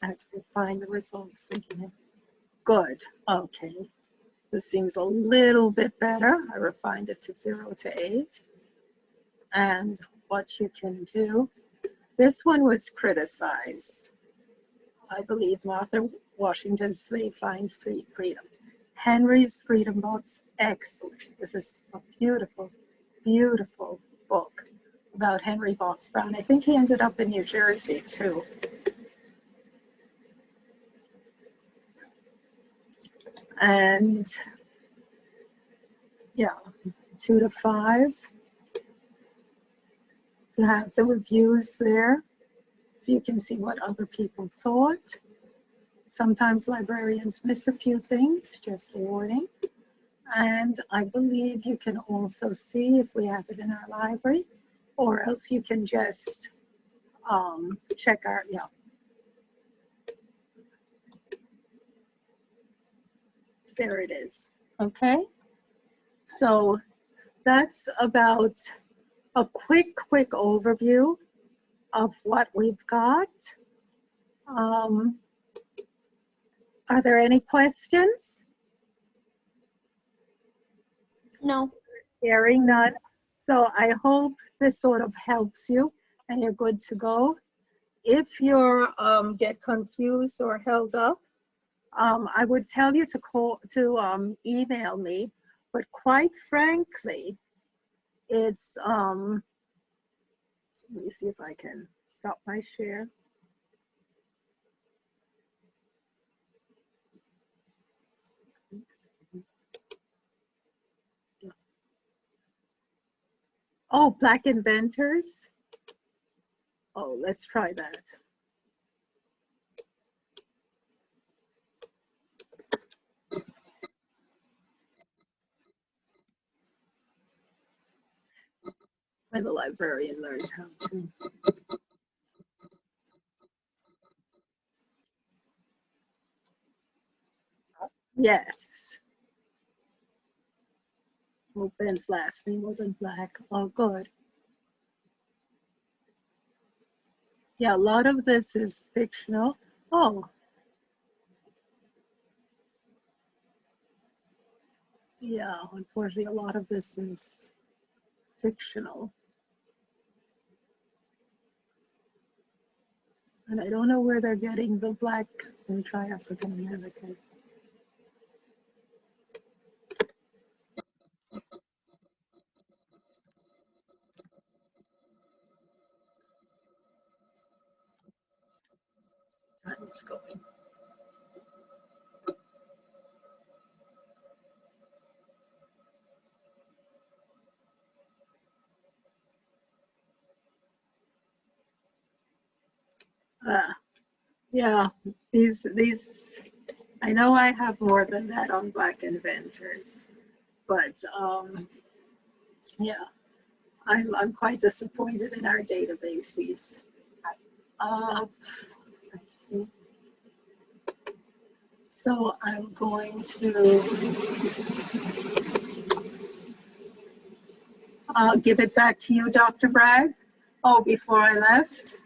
I have to find the results again. Good. Okay. This seems a little bit better. I refined it to 0 to 8. And what you can do. This one was criticized. I believe Martha Washington's Slave Finds Freedom. Henry's Freedom Book's excellent. This is a beautiful, beautiful book about Henry Box Brown. I think he ended up in New Jersey too. And yeah, 2 to 5. You have the reviews there, so you can see what other people thought. Sometimes librarians miss a few things, just a warning. And I believe you can also see if we have it in our library, or else you can just check our, there it is. Okay, so that's about a quick overview of what we've got. Are there any questions? No. Hearing none. So I hope this sort of helps you and you're good to go. If you're get confused or held up, I would tell you to email me, but quite frankly, it's let me see if I can stop my share. Oh, Black Inventors. Oh, let's try that. When the librarian learns how to. Yes. Well, Ben's last name wasn't Black. Oh, good. Yeah, a lot of this is fictional. Oh. Yeah, unfortunately, a lot of this is fictional. And I don't know where they're getting the Black. Let me try African American. Time is going. Yeah, these, I know I have more than that on Black Inventors, but yeah, I'm quite disappointed in our databases. Let's see. So I'm going to give it back to you, Dr. Bragg. Oh, before I left,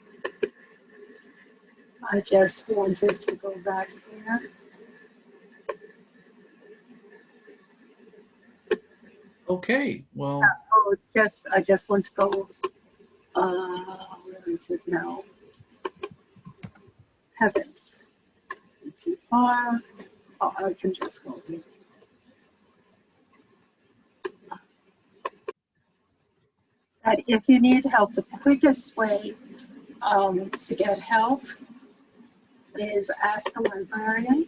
I just wanted to go back there. Okay, well. Oh, I just want to go, where is it now? Heavens, it's too far. Oh, I can just go there. And if you need help, the quickest way to get help is Ask a Librarian.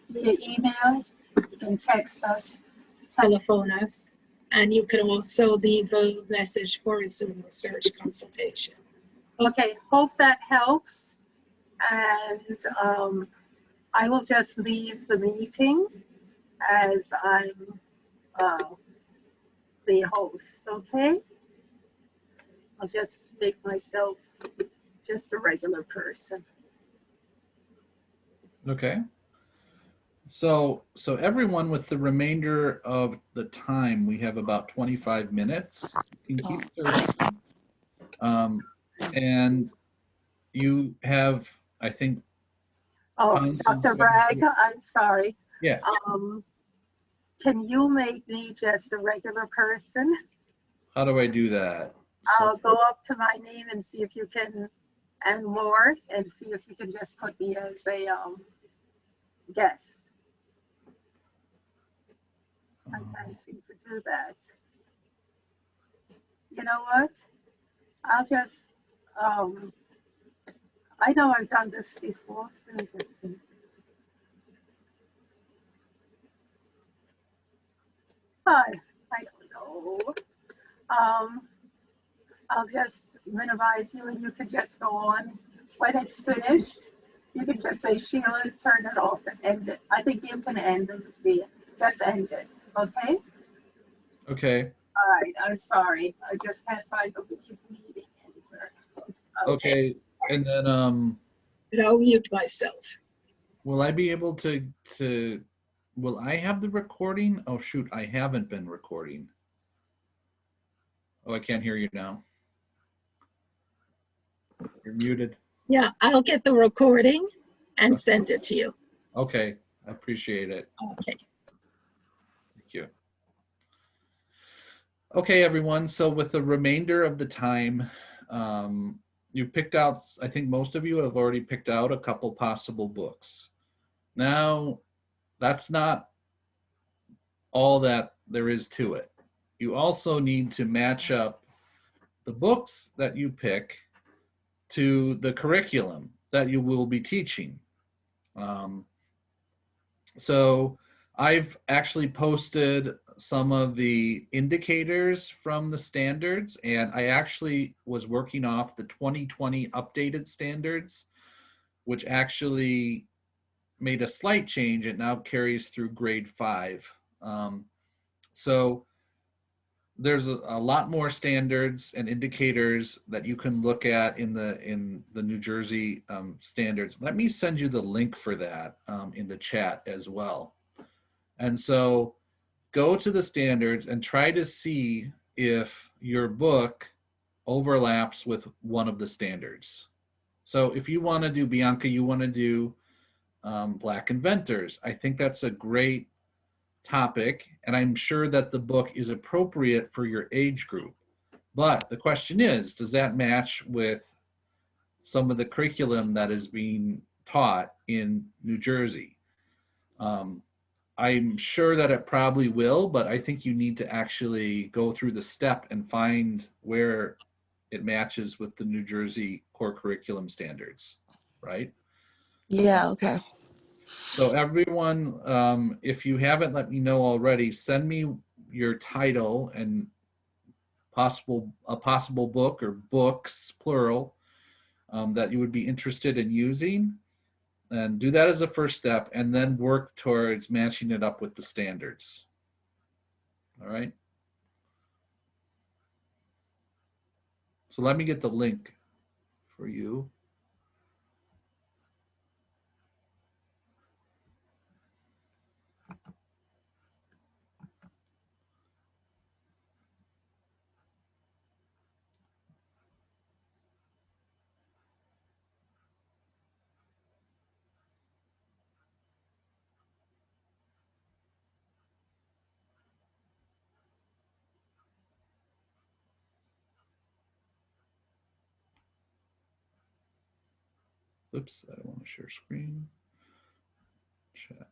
Via email, you can text us, telephone us, and you can also leave a message for a Zoom research consultation. Okay, hope that helps. And I will just leave the meeting as I'm the host, okay? I'll just make myself just a regular person. Okay. So everyone, with the remainder of the time, we have about 25 minutes. You can keep searching. And you have, I think, Oh, tons of Dr. Bragg, I'm sorry. Yeah. Can you make me just a regular person? How do I do that? I'll go up to my name and see if you can, and more, and see if you can just put me as a guest. I can't seem to do that. You know what? I'll just, I know I've done this before. Let me just see. Hi, I don't know. I'll just minimize you and you can just go on. When it's finished, you can just say, Sheila, turn it off and end it. I think you can end the, just end it, okay? Okay. All right, I'm sorry. I just can't find the leave meeting anywhere. Okay. And then And I'll mute myself. will I be able to will I have the recording? Oh shoot, I haven't been recording. Oh, I can't hear you now. You're muted. Yeah, I'll get the recording and send it to you. Okay, I appreciate it. Okay. Thank you. Okay, everyone. So with the remainder of the time, you picked out, I think most of you have already picked out a couple possible books. Now, that's not all that there is to it. You also need to match up the books that you pick to the curriculum that you will be teaching. So I've actually posted some of the indicators from the standards, and I actually was working off the 2020 updated standards, which actually made a slight change. It now carries through grade 5. So there's a lot more standards and indicators that you can look at in the New Jersey standards. Let me send you the link for that in the chat as well. And so go to the standards and try to see if your book overlaps with one of the standards. So if you want to do, Bianca, you want to do Black inventors, I think that's a great topic, and I'm sure that the book is appropriate for your age group. But the question is, does that match with some of the curriculum that is being taught in New Jersey? I'm sure that it probably will, but I think you need to actually go through the step and find where it matches with the New Jersey core curriculum standards, right? Yeah, okay. So everyone, if you haven't let me know already, send me your title and a possible book or books, plural, that you would be interested in using. And do that as a first step, and then work towards matching it up with the standards. All right. So let me get the link for you. Oops, I don't want to share screen. Chat.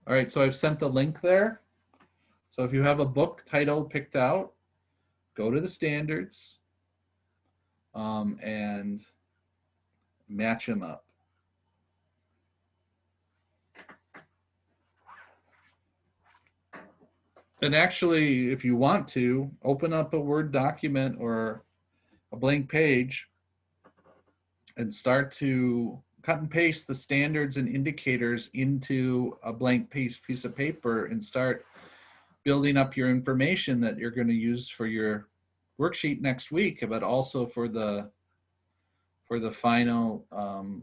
All right, so I've sent the link there. So if you have a book title picked out, go to the standards and match them up. And actually, if you want to, open up a Word document or a blank page and start to cut and paste the standards and indicators into a blank piece of paper and start building up your information that you're going to use for your worksheet next week, but also for the final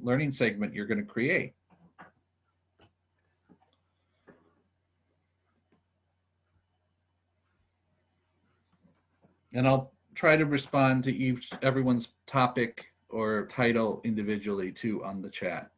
learning segment you're going to create. And I'll try to respond to everyone's topic or title individually too on the chat.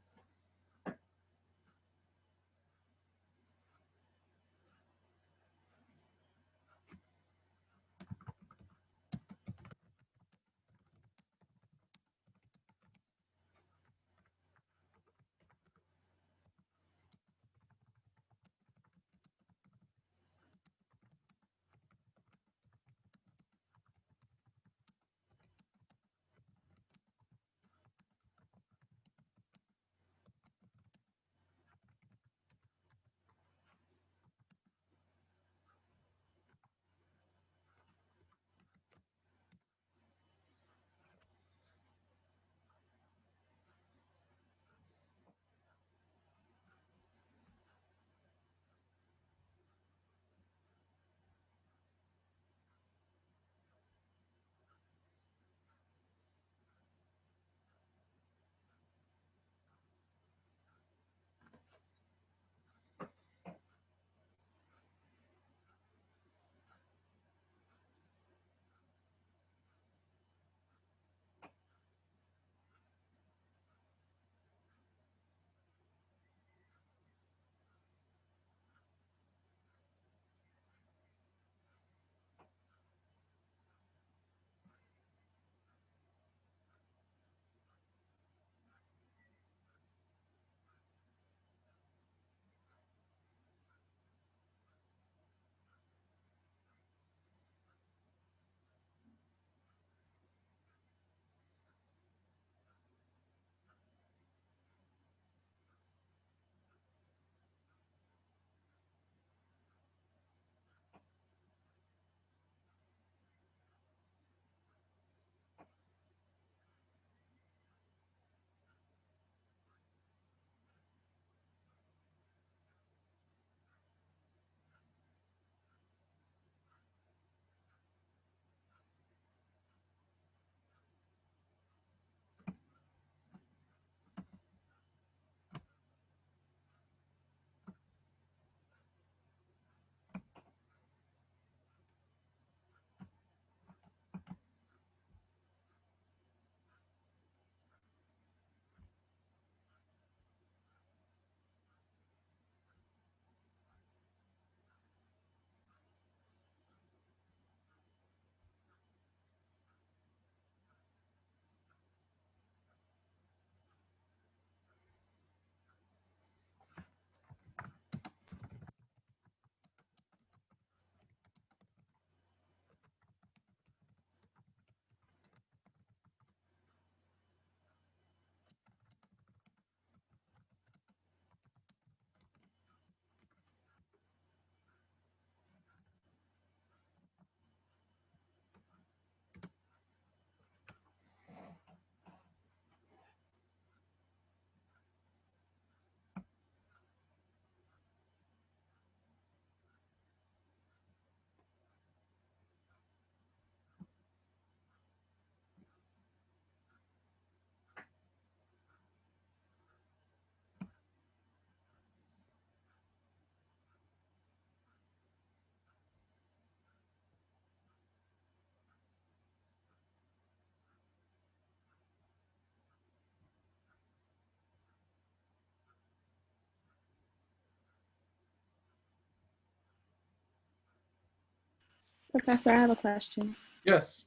Professor, I have a question. Yes.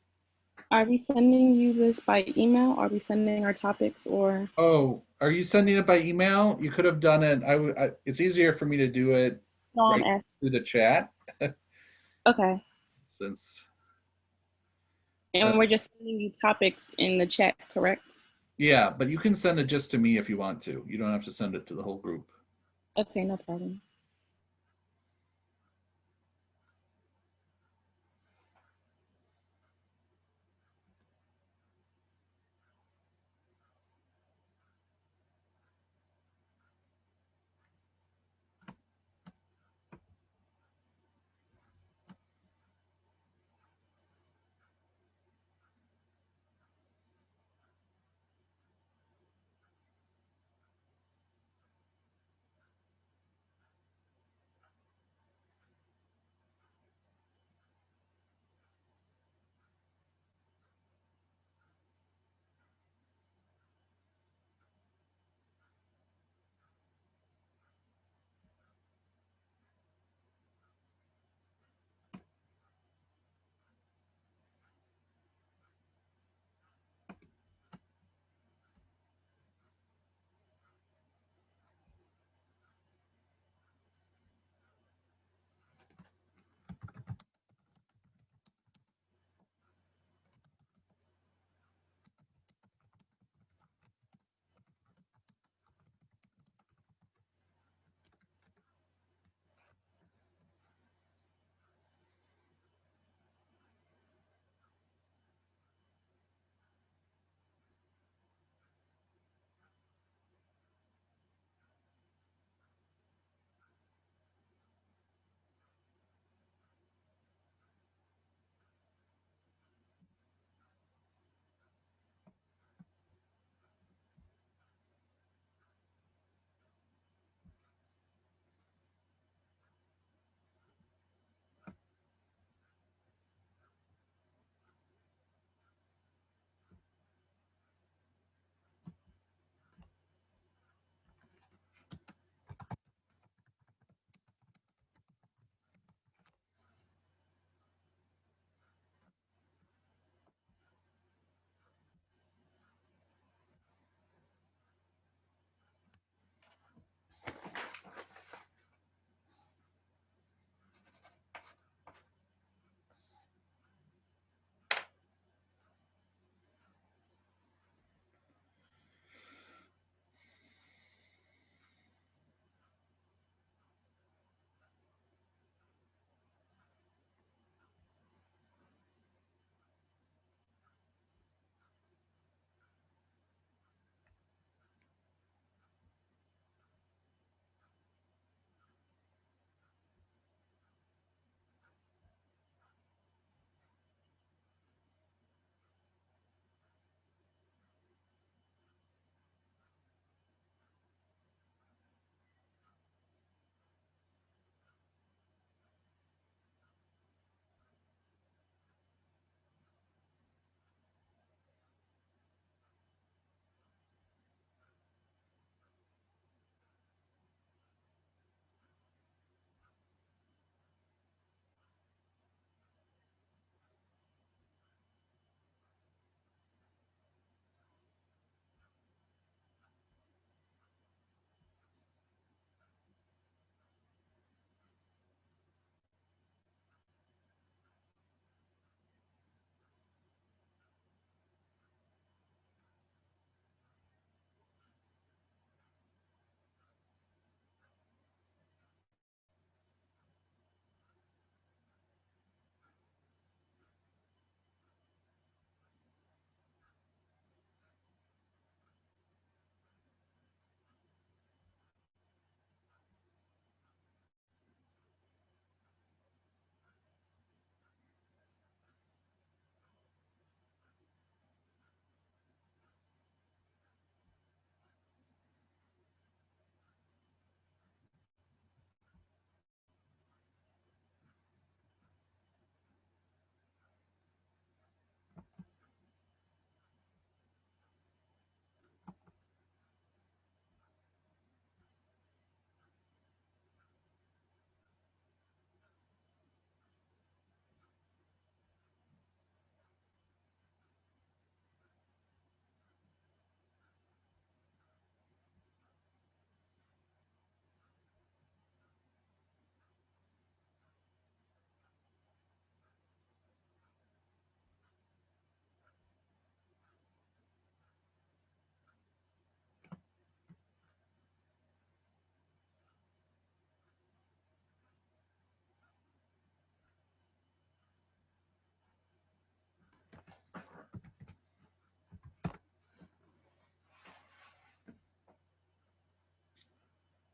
Are we sending you this by email? Are we sending our topics or? Oh, are you sending it by email? You could have done it. It's easier for me to do it No, I'm right asking. through the chat Okay. since, And we're just sending you topics in the chat, correct? yeah, but you can send it just to me if you want to. You don't have to send it to the whole group. Okay, no problem.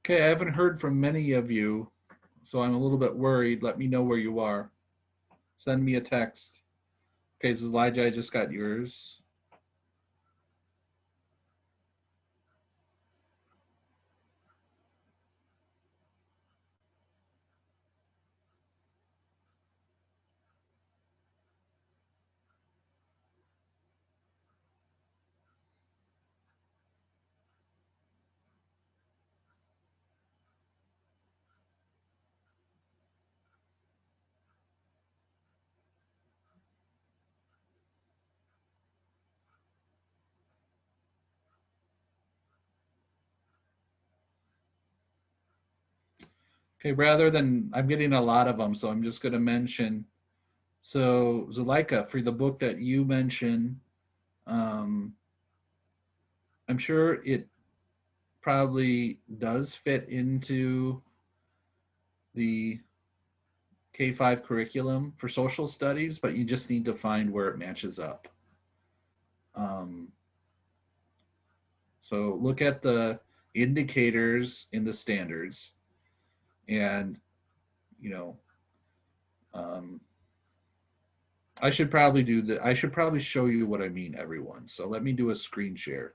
Okay, I haven't heard from many of you, so I'm a little bit worried. Let me know where you are. Send me a text. Okay, so Elijah, I just got yours. Okay, rather than, I'm getting a lot of them, so I'm just going to mention. So Zuleika, for the book that you mentioned, I'm sure it probably does fit into the K-5 curriculum for social studies, but you just need to find where it matches up. So look at the indicators in the standards, and you know, I should probably do that. I should probably show you what I mean, everyone. So let me do a screen share.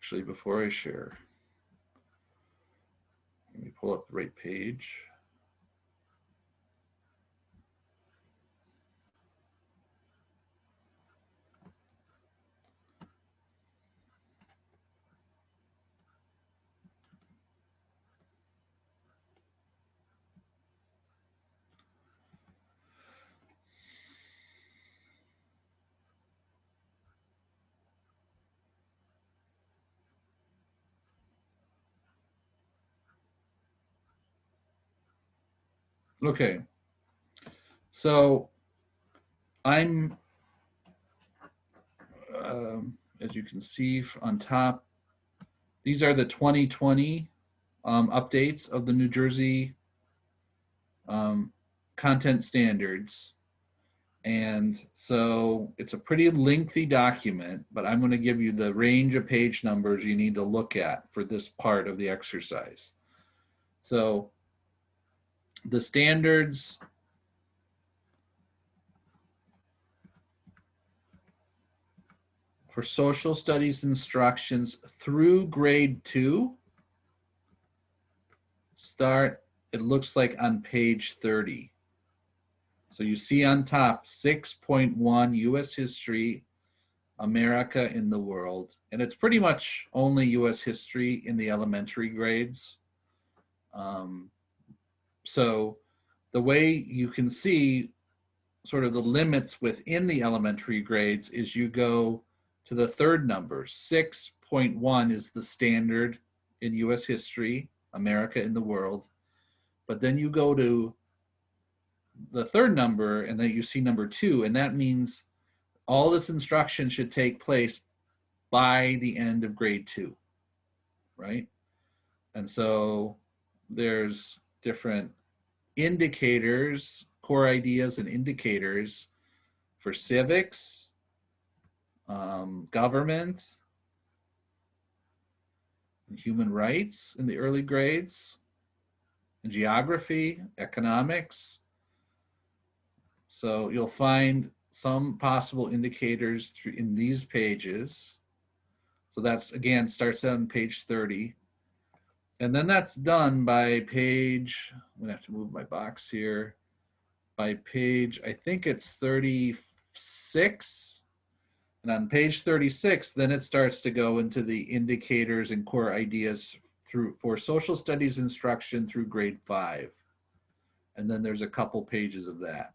Actually, before I share, let me pull up the right page. Okay, so I'm, as you can see on top, these are the 2020 updates of the New Jersey content standards. And so it's a pretty lengthy document, but I'm going to give you the range of page numbers you need to look at for this part of the exercise. So the standards for social studies instructions through grade 2 start, it looks like on page 30. So you see on top 6.1 U.S. history, America in the world, and it's pretty much only U.S. history in the elementary grades. So the way you can see sort of the limits within the elementary grades is you go to the third number. 6.1 is the standard in U.S. history, America in the world. But then you go to the third number, and then you see number 2, and that means all this instruction should take place by the end of grade 2, right? And so there's different indicators, core ideas and indicators for civics, government, and human rights in the early grades, and geography, economics. So you'll find some possible indicators in these pages. So that's, again, starts on page 30. And then that's done by page, I'm gonna have to move my box here, by page, I think it's 36. And on page 36, then it starts to go into the indicators and core ideas for social studies instruction through grade 5. And then there's a couple pages of that.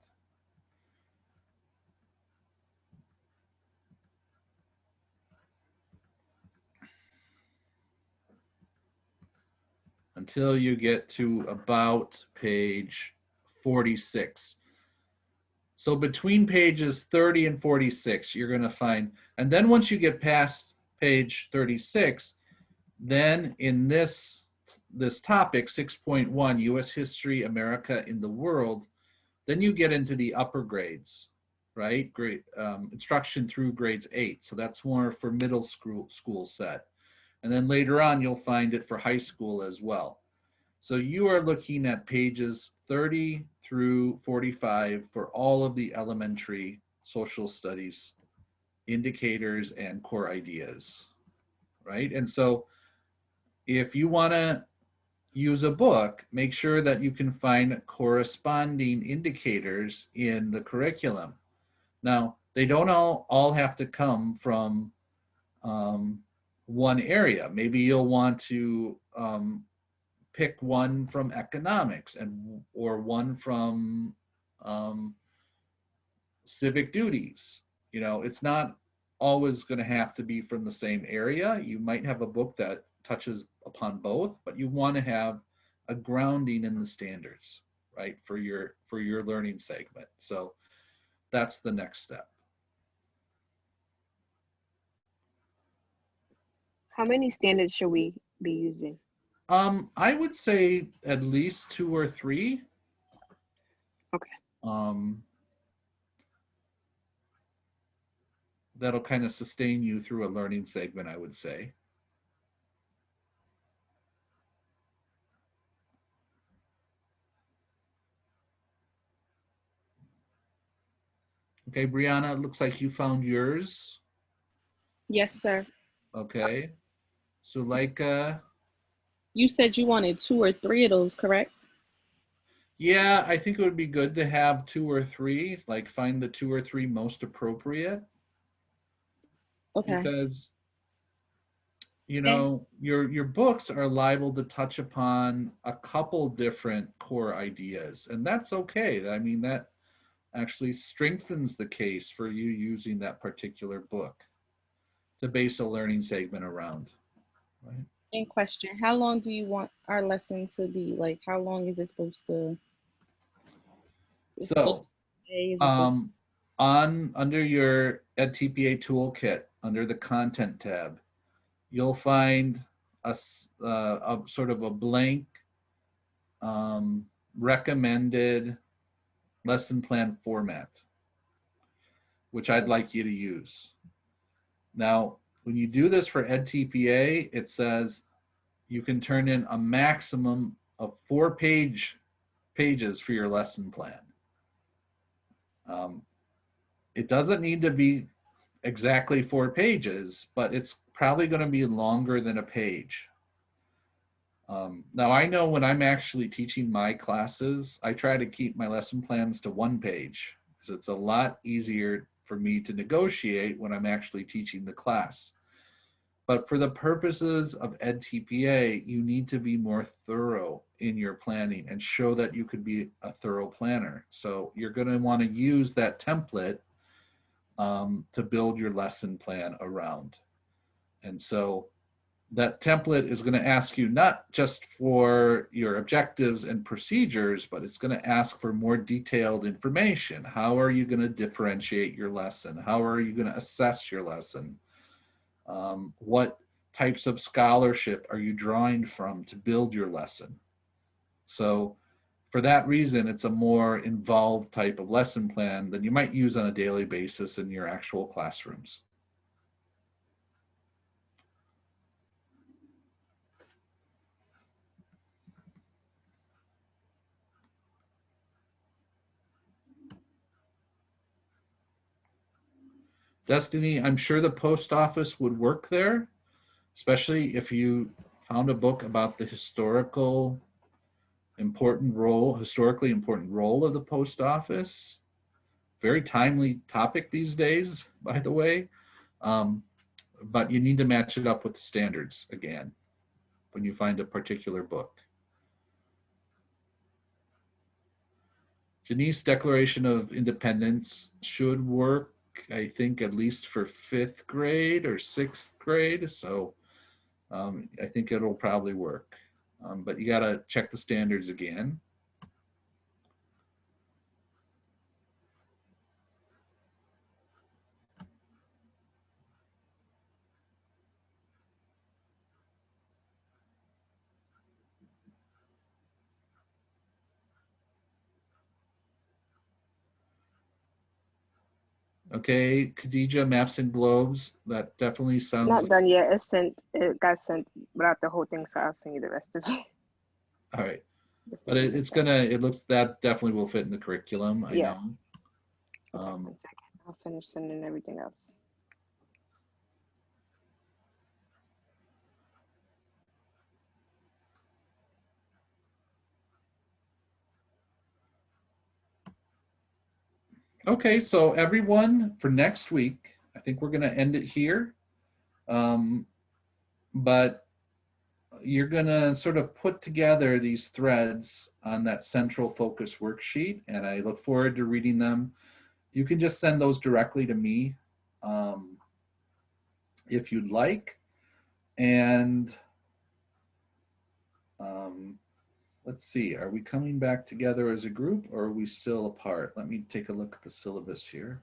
Until you get to about page 46. So between pages 30 and 46, you're going to find, and then once you get past page 36, then in this this topic, 6.1, U.S. History, America in the World, then you get into the upper grades, right? Grade instruction through grades 8. So that's more for middle school set. And then later on, you'll find it for high school as well. So you are looking at pages 30 through 45 for all of the elementary social studies indicators and core ideas, right? And so if you want to use a book, make sure that you can find corresponding indicators in the curriculum. Now, they don't all have to come from one area. Maybe you'll want to pick one from economics or one from civic duties. You know, it's not always going to have to be from the same area. You might have a book that touches upon both, but you want to have a grounding in the standards, right, for your learning segment. So that's the next step. How many standards should we be using? I would say at least 2 or 3. Okay. That'll kind of sustain you through a learning segment, I would say. Okay, Brianna, it looks like you found yours. Yes, sir. Okay. Suleika. You said you wanted 2 or 3 of those, correct? Yeah, I think it would be good to have 2 or 3, like find the 2 or 3 most appropriate. Okay. Because, you Okay. know, your books are liable to touch upon a couple different core ideas, and that's okay. I mean, that actually strengthens the case for you using that particular book to base a learning segment around, right? In question, how long do you want our lesson to be? Like, how long is it supposed to? It's supposed So, to stay? Is it supposed under your EdTPA toolkit, under the content tab, you'll find a sort of a blank recommended lesson plan format, which I'd like you to use. Now, when you do this for EdTPA, it says you can turn in a maximum of 4 pages for your lesson plan. It doesn't need to be exactly 4 pages, but it's probably going to be longer than a page. Now, I know when I'm actually teaching my classes, I try to keep my lesson plans to 1 page because it's a lot easier for me to negotiate when I'm actually teaching the class. But for the purposes of EdTPA, you need to be more thorough in your planning and show that you could be a thorough planner. So you're going to want to use that template to build your lesson plan around. And so that template is going to ask you not just for your objectives and procedures, but it's going to ask for more detailed information. How are you going to differentiate your lesson? How are you going to assess your lesson? What types of scholarship are you drawing from to build your lesson? So for that reason, it's a more involved type of lesson plan than you might use on a daily basis in your actual classrooms. Destiny, I'm sure the post office would work there, especially if you found a book about the historically important role of the post office. Very timely topic these days, by the way. But you need to match it up with the standards again when you find a particular book. Janice's Declaration of Independence should work, I think, at least for 5th grade or 6th grade. So I think it'll probably work. But you got to check the standards again. Okay, Khadija, maps and globes. That definitely sounds Not done yet. It's sent. It got sent without the whole thing, so I'll send you the rest of it. all right. Just But images it's sent. gonna, it looks, that definitely will fit in the curriculum, I Yeah. know. Okay, 1 second. I'll finish sending everything else. Okay, so everyone, for next week, I think we're gonna end it here. But you're gonna sort of put together these threads on that central focus worksheet, and I look forward to reading them. You can just send those directly to me if you'd like. And let's see, are we coming back together as a group or are we still apart? Let me take a look at the syllabus here.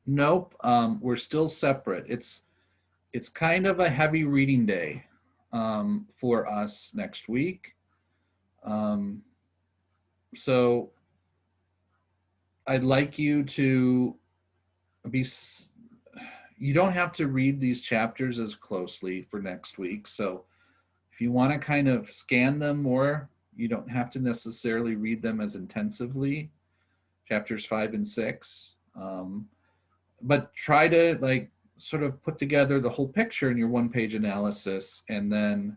Nope, we're still separate. It's kind of a heavy reading day for us next week. So I'd like you to be, you don't have to read these chapters as closely for next week. So if you want to kind of scan them more, you don't have to necessarily read them as intensively, chapters 5 and 6. But try to like sort of put together the whole picture in your one-page analysis, and then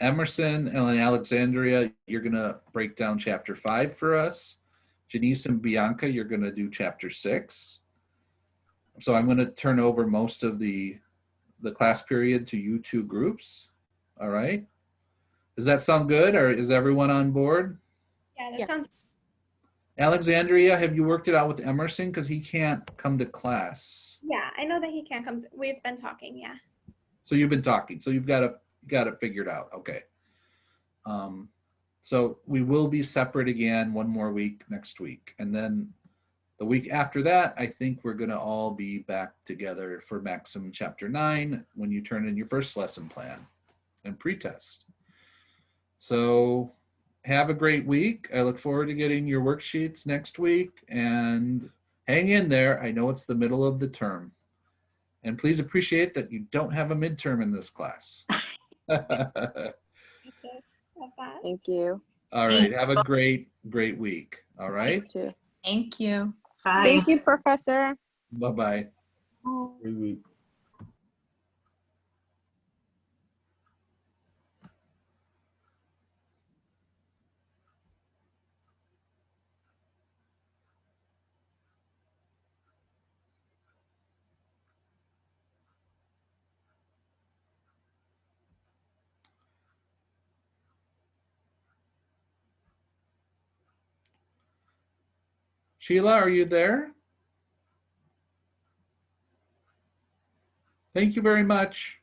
Emerson and Alexandria, you're going to break down chapter 5 for us. Janice and Bianca, you're going to do chapter 6. So I'm going to turn over most of the class period to you two groups. All right. Does that sound good, or is everyone on board? Yeah, that Yes. sounds. Alexandria, have you worked it out with Emerson? Because he can't come to class. Yeah, I know that he can't come. We've been talking. Yeah. So you've been talking. So you've got it figured out. Okay. So we will be separate again one more week next week. And then the week after that, I think we're going to all be back together for Maxim Chapter 9 when you turn in your first lesson plan and pretest. So have a great week. I look forward to getting your worksheets next week, and hang in there. I know it's the middle of the term. And please appreciate that you don't have a midterm in this class. That's it. Love that. Thank you. All right. Have a great week. All right. You too. Thank you. Bye. Thank you, Professor. Bye-bye. Oh. Great week. Sheila, are you there? Thank you very much.